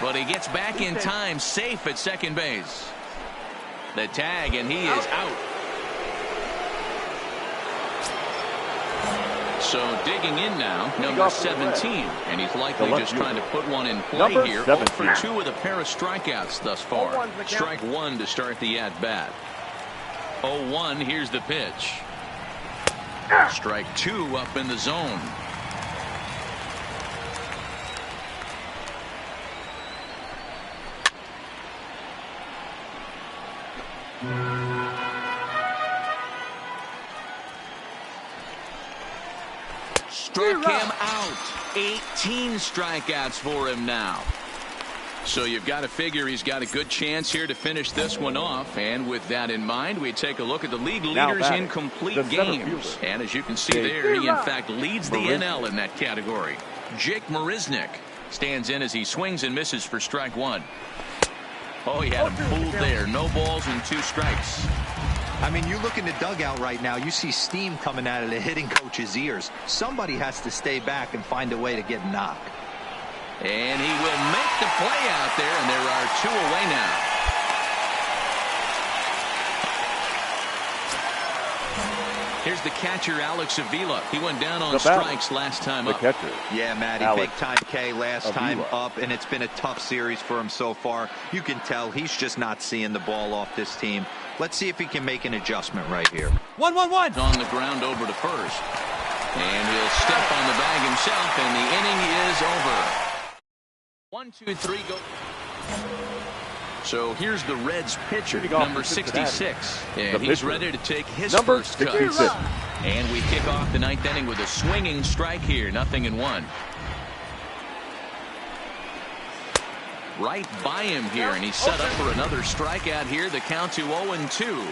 Speaker 1: But he gets back in time, safe at second base. The tag, and he is out. So digging in now, number 17. And he's likely just trying to put one in play here. 0 for 2 with a pair of strikeouts thus far. Strike one to start the at-bat. 0-1, here's the pitch. Strike two up in the zone. Struck him out. 18 strikeouts for him now. So you've got to figure he's got a good chance here to finish this one off. And with that in mind, we take a look at the league leaders in complete games. And as you can see there, he in fact leads the NL in that category. Jake Marisnick stands in as he swings and misses for strike one. Oh, he had him fooled there. No balls and 2 strikes.
Speaker 5: I mean, you look in the dugout right now, you see steam coming out of the hitting coach's ears. Somebody has to stay back and find a way to get knocked.
Speaker 1: And he will make the play out there, and there are 2 away now. Here's the catcher, Alex Avila. He went down on strikes last time up.
Speaker 5: Yeah, Matty, big-time K last time up, and it's been a tough series for him so far. You can tell he's just not seeing the ball off this team. Let's see if he can make an adjustment right here.
Speaker 1: 1-1-1. On the ground over to first. And he'll step on the bag himself, and the inning is over. 1, 2, 3, go. So here's the Reds pitcher, number 66. And he's ready to take his first cut. And we kick off the 9th inning with a swinging strike here. 0-1. Right by him here, and he's set up for another strikeout here. The count to 0-2.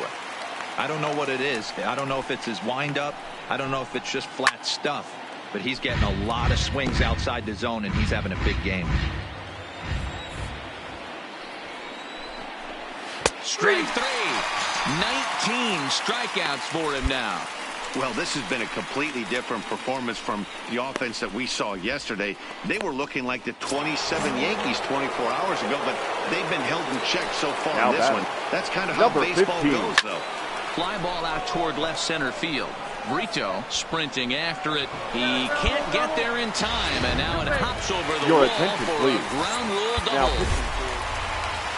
Speaker 5: I don't know what it is. I don't know if it's his windup. I don't know if it's just flat stuff. But he's getting a lot of swings outside the zone, and he's having a big game.
Speaker 1: Strike 3. 19 strikeouts for him now.
Speaker 4: Well, this has been a completely different performance from the offense that we saw yesterday. They were looking like the 27 Yankees 24 hours ago, but they've been held in check so far in this one. That's kind of how baseball goes, though.
Speaker 1: Fly ball out toward left center field. Brito sprinting after it. He can't get there in time, and now it hops over the wall for a ground rule double.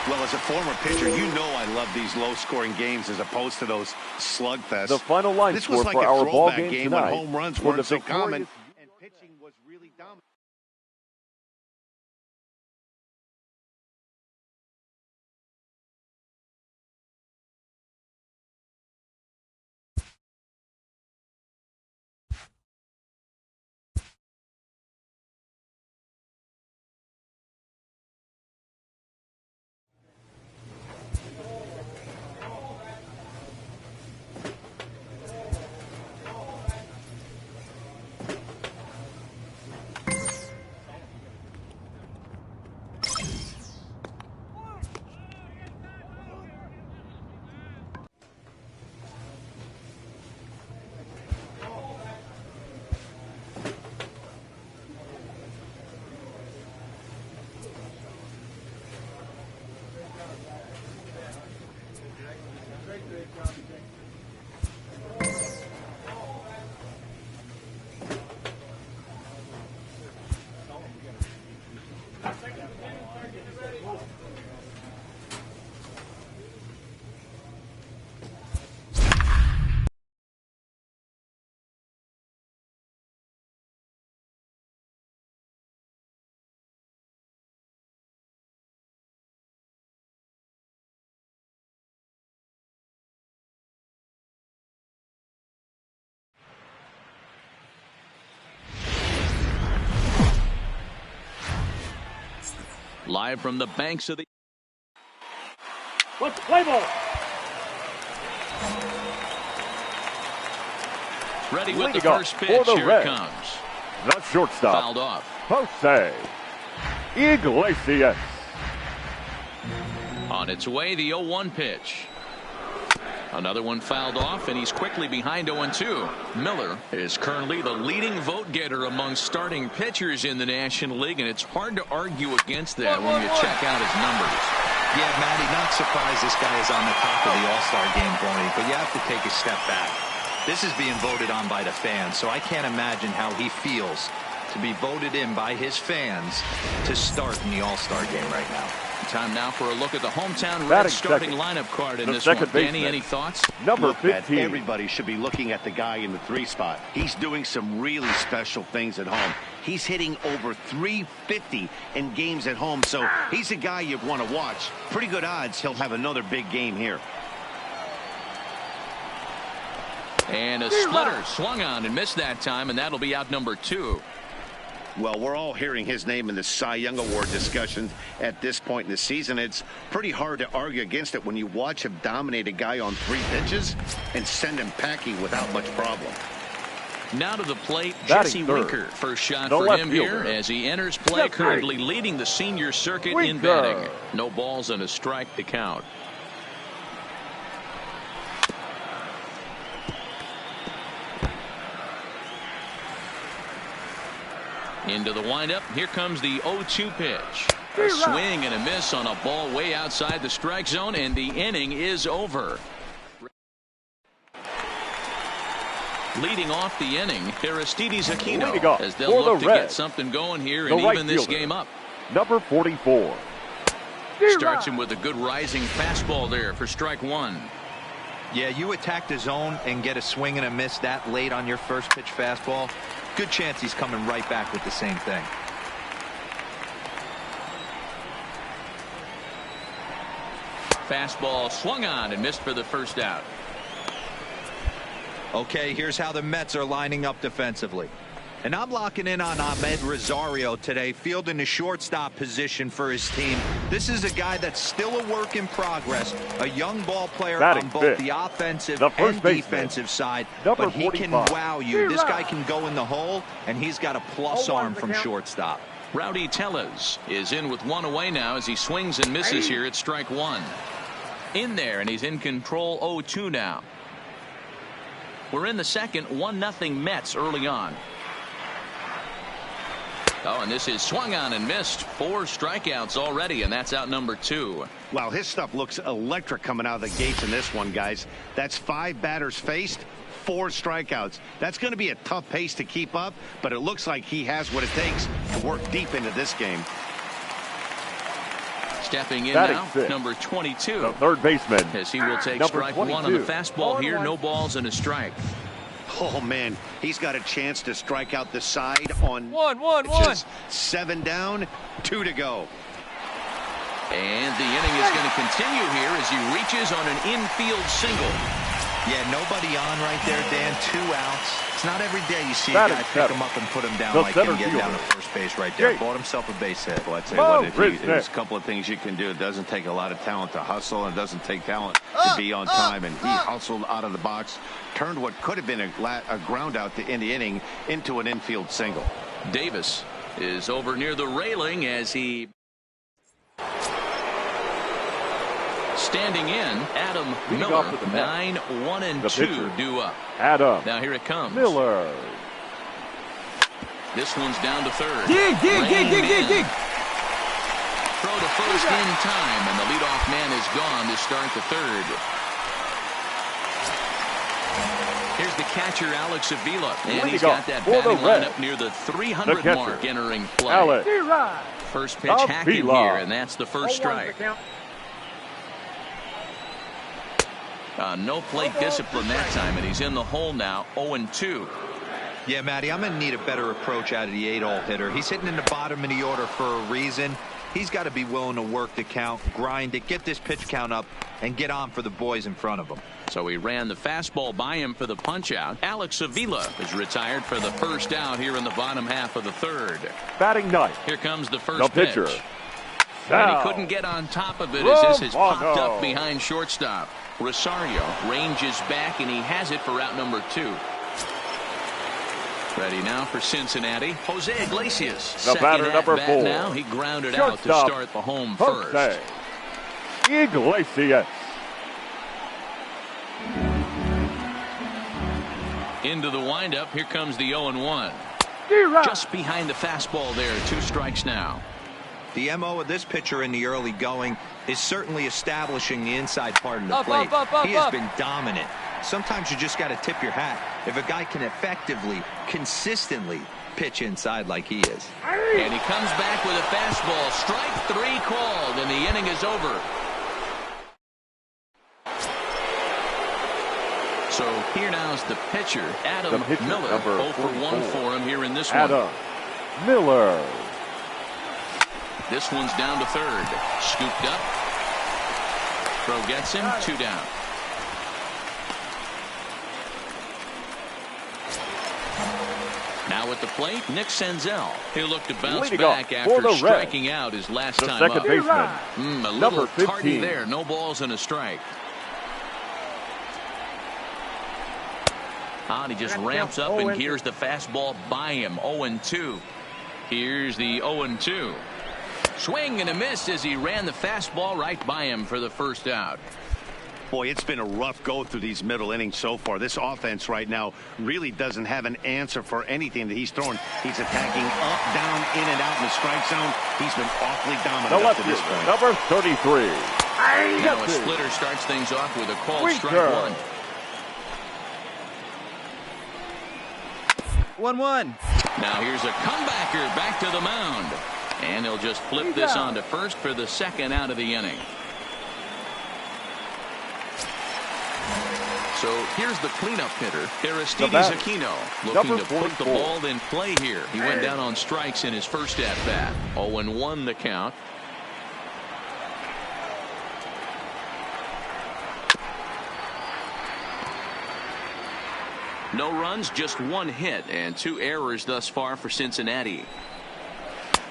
Speaker 4: Well, as a former pitcher, you know I love these low-scoring games as opposed to those slugfests.
Speaker 3: The final line
Speaker 4: this was like a throwback game when home runs weren't so common and pitching was really dominant.
Speaker 1: Live from the banks of the...
Speaker 3: Let's play ball.
Speaker 1: Ready with the first pitch. Here it comes.
Speaker 3: The shortstop.
Speaker 1: Fouled off.
Speaker 3: Jose Iglesias.
Speaker 1: On its way, the 0-1 pitch. Another one fouled off, and he's quickly behind 0-2. Miller is currently the leading vote getter among starting pitchers in the National League, and it's hard to argue against that when you check out his numbers.
Speaker 5: Yeah, Matty, not surprised this guy is on the top of the All-Star game voting, but you have to take a step back. This is being voted on by the fans, so I can't imagine how he feels to be voted in by his fans to start in the All-Star game right now.
Speaker 1: Time now for a look at the hometown Reds starting lineup card in this one. Danny, any thoughts?
Speaker 3: Number 15.
Speaker 4: Everybody should be looking at the guy in the 3 spot. He's doing some really special things at home. He's hitting over 350 in games at home, so he's a guy you want to watch. Pretty good odds he'll have another big game here.
Speaker 1: And a splitter swung on and missed that time, and that'll be out number 2.
Speaker 4: Well, we're all hearing his name in the Cy Young Award discussion at this point in the season. It's pretty hard to argue against it when you watch him dominate a guy on 3 pitches and send him packing without much problem.
Speaker 1: Now to the plate, Jesse Winker. First shot for him here as he enters play, currently leading the senior circuit in batting. No balls and a strike to count. Into the windup. Here comes the 0-2 pitch. A swing and a miss on a ball way outside the strike zone, and the inning is over. Leading off the inning, Aristides Aquino, as they'll look to get something going here and even this game up.
Speaker 3: Number 44.
Speaker 1: Starts him with a good rising fastball there for strike 1.
Speaker 5: Yeah, you attack the zone and get a swing and a miss that late on your first pitch fastball. Good chance he's coming right back with the same thing.
Speaker 1: Fastball swung on and missed for the first out.
Speaker 5: Okay, here's how the Mets are lining up defensively. And I'm locking in on Ahmed Rosario today, fielding the shortstop position for his team. This is a guy that's still a work in progress, a young ball player on both the offensive and defensive side, but he can wow you. This guy can go in the hole, and he's got a plus arm from shortstop.
Speaker 1: Rowdy Tellez is in with 1 away now as he swings and misses here at strike 1. In there, and he's in control 0-2 now. We're in the second, 1-0 Mets early on. Oh, and this is swung on and missed. 4 strikeouts already, and that's out number 2.
Speaker 4: Wow, his stuff looks electric coming out of the gates in this one, guys. That's 5 batters faced, 4 strikeouts. That's going to be a tough pace to keep up, but it looks like he has what it takes to work deep into this game.
Speaker 1: Stepping in now, number 22.
Speaker 3: The third baseman.
Speaker 1: As he will take strike 1 on the fastball here. No balls and a strike.
Speaker 4: Oh, man, he's got a chance to strike out the side on
Speaker 2: 1.
Speaker 4: 7 down, 2 to go.
Speaker 1: And the inning is going to continue here as he reaches on an infield single.
Speaker 5: Yeah, nobody on right there, Dan. 2 outs. It's not every day you see a guy pick him up and put him down like him getting down to first base right there. Bought himself a base hit.
Speaker 4: Well, I tell you what, there's a couple of things you can do. It doesn't take a lot of talent to hustle, and it doesn't take talent to be on time. And he hustled out of the box, turned what could have been a ground out in the inning into an infield single.
Speaker 1: Davis is over near the railing as he... Standing in, Adam Miller, 9-1-2 due up.
Speaker 3: Adam.
Speaker 1: Now here it comes.
Speaker 3: Miller.
Speaker 1: This one's down to third.
Speaker 2: Dig.
Speaker 1: Throw to first in time, and the leadoff man is gone to start the third. Here's the catcher, Alex Avila, and he's got that batting lineup near the 300 mark entering play. First pitch hacking here, and that's the first strike. No plate discipline that time, and he's in the hole now, 0-2.
Speaker 5: Yeah, Matty, I'm going to need a better approach out of the 8-hole hitter. He's hitting in the bottom of the order for a reason. He's got to be willing to work the count, grind it, get this pitch count up, and get on for the boys in front of him.
Speaker 1: So he ran the fastball by him for the punch-out. Alex Avila is retired for the first out here in the bottom half of the third.
Speaker 3: Batting ninth.
Speaker 1: Here comes the first pitch. And he couldn't get on top of it as this is popped up behind shortstop. Rosario ranges back, and he has it for out number 2. Ready now for Cincinnati, Jose Iglesias.
Speaker 3: The batter, number 4.
Speaker 1: Now he grounded out to start the home first.
Speaker 3: Iglesias.
Speaker 1: Into the windup. Here comes the 0-1. Just behind the fastball there. 2 strikes now.
Speaker 5: The MO of this pitcher in the early going is certainly establishing the inside part of the plate. He has been dominant. Sometimes you just got to tip your hat if a guy can effectively, consistently pitch inside like he is.
Speaker 1: And he comes back with a fastball. Strike 3 called, and the inning is over. So here now is the pitcher, Adam Miller. 0 for 1 for him here in this one.
Speaker 3: Adam Miller.
Speaker 1: This one's down to third. Scooped up. Throw gets him. 2 down. Now at the plate, Nick Senzel. He'll look to bounce back after striking out his last time up.
Speaker 3: Second baseman,
Speaker 1: a little tardy there. No balls and a strike. He just ramps up, and here's the fastball by him. 0-2. Here's the 0-2. Swing and a miss as he ran the fastball right by him for the first out.
Speaker 4: Boy, it's been a rough go through these middle innings so far. This offense right now really doesn't have an answer for anything that he's throwing. He's attacking up, down, in and out in the strike zone. He's been awfully dominant up to this point.
Speaker 3: Number 33.
Speaker 1: Now a splitter starts things off with a called strike 1.
Speaker 2: 1-1.
Speaker 1: Now here's a comebacker back to the mound. And he'll just flip this on to first for the second out of the inning. So here's the cleanup hitter, Aristides Aquino, looking to put the ball in play here. He went down on strikes in his first at-bat. 0-1 the count. No runs, just 1 hit, and 2 errors thus far for Cincinnati.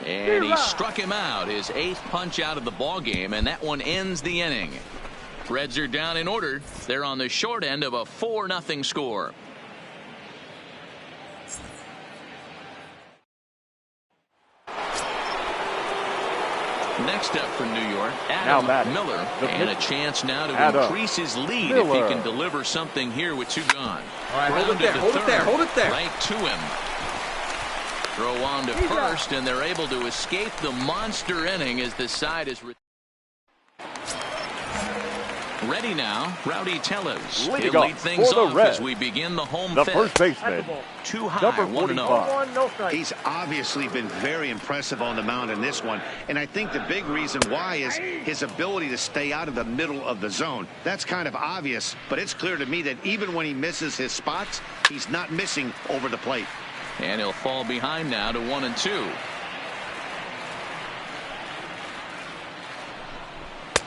Speaker 1: And he struck him out, his 8th punch out of the ball game, and that one ends the inning. Reds are down in order. They're on the short end of a 4-0 score. Next up for New York, Adam Miller, and a chance now to increase his lead if he can deliver something here with 2 gone.
Speaker 2: All right, hold it there.
Speaker 1: Right to him. Throw on to first, and they're able to escape the monster inning as the side is ready now. Rowdy Tellez. He'll lead things off as we begin the home fifth.
Speaker 3: First baseman,
Speaker 1: too high, 1-0.
Speaker 4: He's obviously been very impressive on the mound in this one, and I think the big reason why is his ability to stay out of the middle of the zone. That's kind of obvious, but it's clear to me that even when he misses his spots, he's not missing over the plate.
Speaker 1: And he'll fall behind now to 1-2.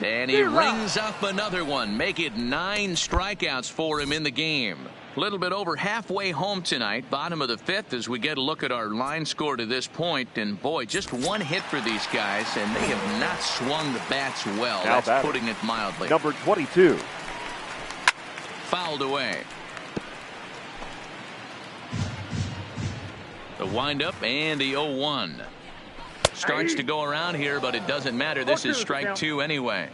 Speaker 1: And he rings up another one. Make it 9 strikeouts for him in the game. A little bit over halfway home tonight. Bottom of the 5th as we get a look at our line score to this point. And boy, just 1 hit for these guys, and they have not swung the bats well. That's putting it mildly.
Speaker 3: Number 22.
Speaker 1: Fouled away. The windup and the 0-1. Starts to go around here, but it doesn't matter. This is strike 2 anyway.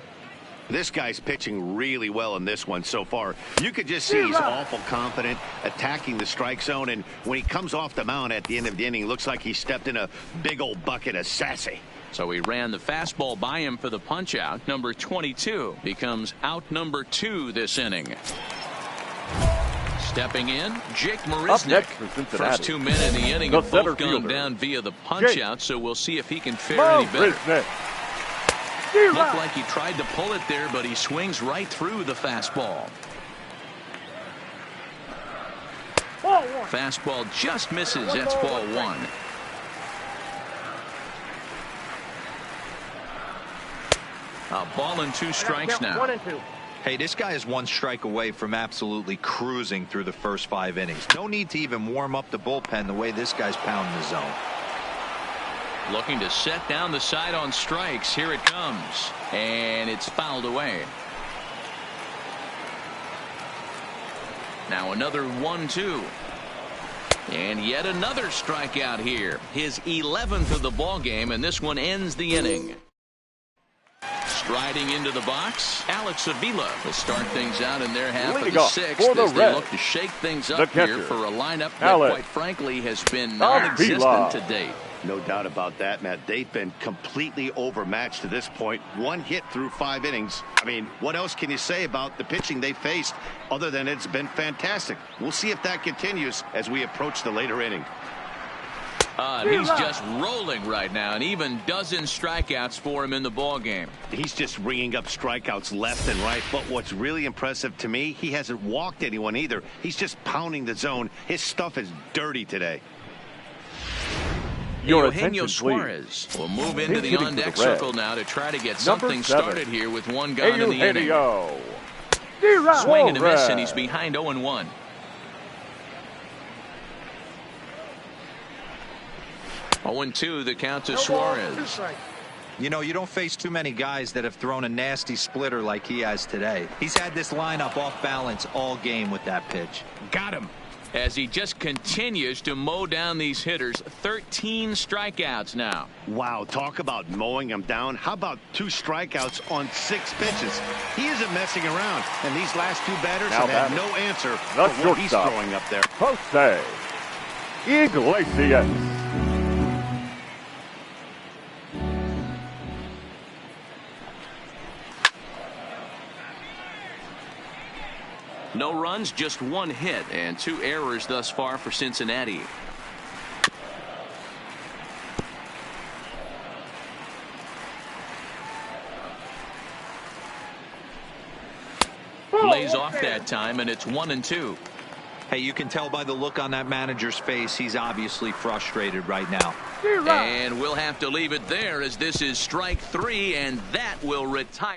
Speaker 4: This guy's pitching really well in this one so far. You could just see he's awful confident, attacking the strike zone, and when he comes off the mound at the end of the inning, looks like he stepped in a big old bucket of sassy.
Speaker 1: So he ran the fastball by him for the punch out. Number 22 becomes out number 2 this inning. Stepping in, Jake Marisnick. First 2 men in the inning have both gone down via the punch out, so we'll see if he can fare any better. Looked like he tried to pull it there, but he swings right through the fastball. Fastball just misses. That's ball 1. A ball and 2 strikes now.
Speaker 5: Hey, this guy is 1 strike away from absolutely cruising through the first 5 innings. No need to even warm up the bullpen the way this guy's pounding the zone.
Speaker 1: Looking to set down the side on strikes. Here it comes. And it's fouled away. Now another 1-2. And yet another strikeout here. His 11th of the ball game, and this one ends the inning. Striding into the box, Alex Avila will start things out in their half of the sixth as they look to shake things up here for a lineup that, quite frankly, has been non-existent to date.
Speaker 4: No doubt about that, Matt. They've been completely overmatched to this point. One hit through 5 innings. I mean, what else can you say about the pitching they faced other than it's been fantastic? We'll see if that continues as we approach the later inning.
Speaker 1: He's just rolling right now, and even dozen strikeouts for him in the ball game.
Speaker 4: He's just ringing up strikeouts left and right. But what's really impressive to me, he hasn't walked anyone either. He's just pounding the zone. His stuff is dirty today.
Speaker 1: Eugenio Suarez will move into the on-deck circle now to try to get something started here with one gone in the inning. Swing and a miss, and he's behind 0-1. The count to Suarez.
Speaker 5: You know, you don't face too many guys that have thrown a nasty splitter like he has today. He's had this lineup off balance all game with that pitch.
Speaker 1: Got him. As he just continues to mow down these hitters. 13 strikeouts now.
Speaker 4: Wow, talk about mowing them down. How about 2 strikeouts on 6 pitches? He isn't messing around, and these last 2 batters have had no answer for what he's throwing up there.
Speaker 3: Jose Iglesias.
Speaker 1: No runs, just 1 hit, and 2 errors thus far for Cincinnati. Lays off that time, and it's 1-2.
Speaker 5: Hey, you can tell by the look on that manager's face, he's obviously frustrated right now.
Speaker 1: And we'll have to leave it there as this is strike 3, and that will retire.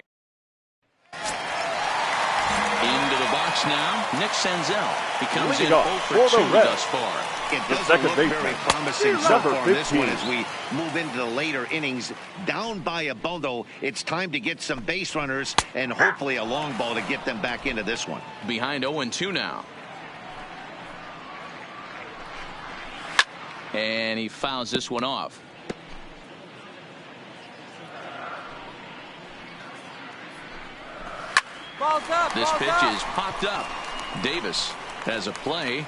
Speaker 1: Into the box now, Nick Senzel. He comes in 0 for 2 thus far.
Speaker 4: It doesn't look very promising so far on this one as we move into the later innings. Down by a bundle, it's time to get some base runners and hopefully a long ball to get them back into this one.
Speaker 1: Behind 0-2 now. And he fouls this one off. This pitch is popped up. Davis has a play.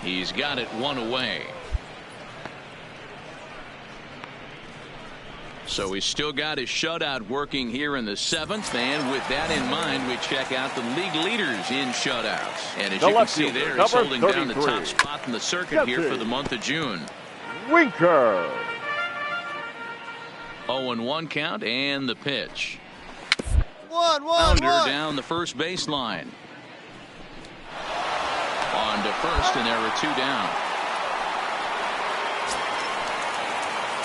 Speaker 1: He's got it 1 away. So he's still got his shutout working here in the 7th. And with that in mind, we check out the league leaders in shutouts. And as you can see there, he's holding down the top spot in the circuit here for the month of June.
Speaker 3: Winker.
Speaker 1: 0-1 count and the pitch.
Speaker 2: One.
Speaker 1: Down the first baseline. On to first, and there are 2 down.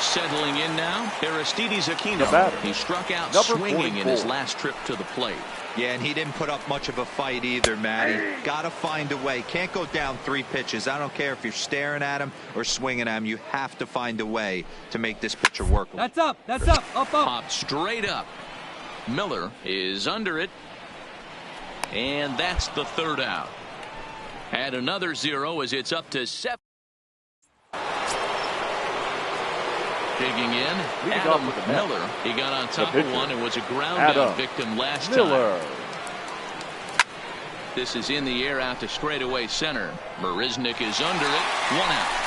Speaker 1: Settling in now, Aristides Aquino. He struck out swinging in his last trip to the plate.
Speaker 5: Yeah, and he didn't put up much of a fight either, Matty. Got to find a way. Can't go down 3 pitches. I don't care if you're staring at him or swinging at him. You have to find a way to make this pitcher work.
Speaker 8: That's up. Up.
Speaker 1: Popped straight up. Miller is under it. And that's the 3rd out. Add another 0 as it's up to 7. Digging in, Adam Miller. He got on top of one and was a ground-out victim last time. This is in the air out to straightaway center. Marisnik is under it. 1 out.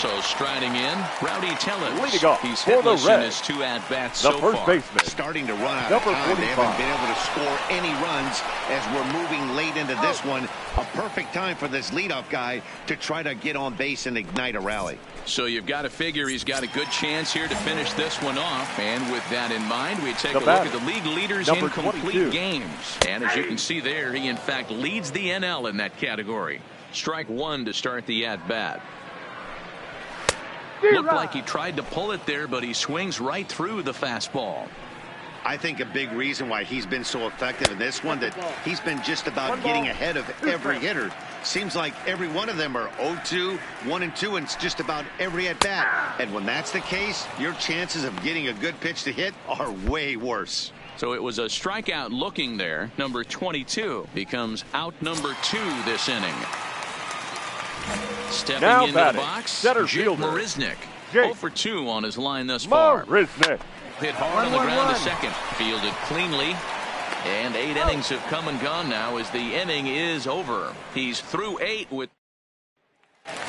Speaker 1: So striding in, Rowdy Tellez. He's hitless in his 2 at-bats so far.
Speaker 3: Baseman.
Speaker 4: Starting to run out of time. They haven't been able to score any runs as we're moving late into this one. A perfect time for this leadoff guy to try to get on base and ignite a rally.
Speaker 1: So you've got to figure he's got a good chance here to finish this one off. And with that in mind, we take a look at the league leaders in complete games. And as you can see there, he in fact leads the NL in that category. Strike 1 to start the at-bat. Looked like he tried to pull it there, but he swings right through the fastball.
Speaker 4: I think a big reason why he's been so effective in this one, that he's been just about getting ahead of every hitter. Seems like every one of them are 0-2, 1-2, and it's just about every at-bat. And when that's the case, your chances of getting a good pitch to hit are way worse.
Speaker 1: So it was a strikeout looking there. Number 22 becomes out number 2 this inning. Stepping
Speaker 3: now
Speaker 1: into the box,
Speaker 3: center
Speaker 1: Jake
Speaker 3: fielder
Speaker 1: Marisnick.
Speaker 3: Jake
Speaker 1: 0 for 2 on his line thus far.
Speaker 3: Marisnick.
Speaker 1: Hit hard on the ground to second. Fielded cleanly. And 8 innings have come and gone now as the inning is over. He's through 8 with...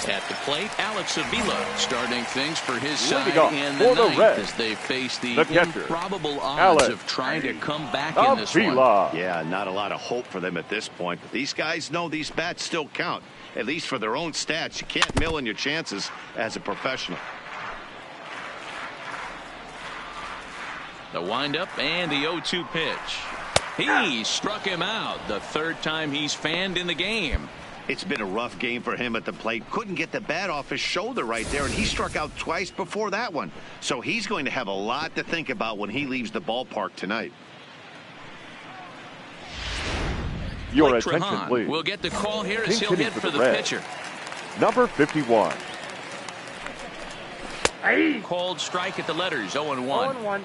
Speaker 1: At the plate, Alex Avila starting things for his side in the ninth as they face the improbable odds of trying to come back in this one.
Speaker 4: Yeah, not a lot of hope for them at this point, but these guys know these bats still count, at least for their own stats. You can't mill in your chances as a professional.
Speaker 1: The windup and the 0-2 pitch. He struck him out the 3rd time he's fanned in the game.
Speaker 4: It's been a rough game for him at the plate. Couldn't get the bat off his shoulder right there, and he struck out twice before that one. So he's going to have a lot to think about when he leaves the ballpark tonight.
Speaker 3: Your attention, please.
Speaker 1: We'll get the call here as he'll hit for the pitcher.
Speaker 3: Number 51.
Speaker 1: Called strike at the letters, 0-1.
Speaker 8: 0-1.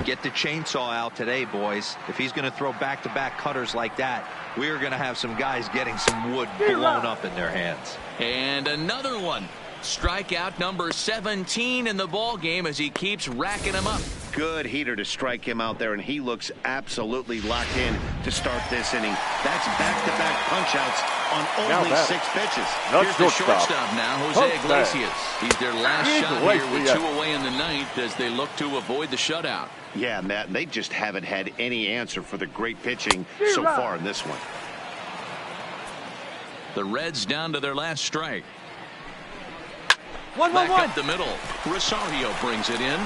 Speaker 5: Get the chainsaw out today, boys. If he's going to throw back-to-back cutters like that, we're going to have some guys getting some wood blown up in their hands.
Speaker 1: And another one. Strikeout number 17 in the ball game as he keeps racking them up.
Speaker 4: Good heater to strike him out there, and he looks absolutely locked in to start this inning. That's back-to-back punch-outs on only 6 pitches.
Speaker 1: Here's the shortstop now, Jose Iglesias. He's their last shot here with 2 away in the ninth as they look to avoid the shutout.
Speaker 4: Yeah, Matt, they just haven't had any answer for the great pitching so far in this one.
Speaker 1: The Reds down to their last strike.
Speaker 8: 1-1-1.
Speaker 1: Back up the middle. Rosario brings it in.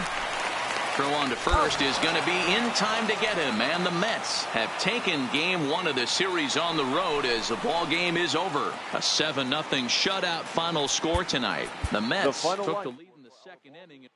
Speaker 1: Throw on to first is going to be in time to get him, and the Mets have taken game 1 of the series on the road as the ball game is over. A 7-0 shutout final score tonight. The Mets took the lead in the 2nd inning.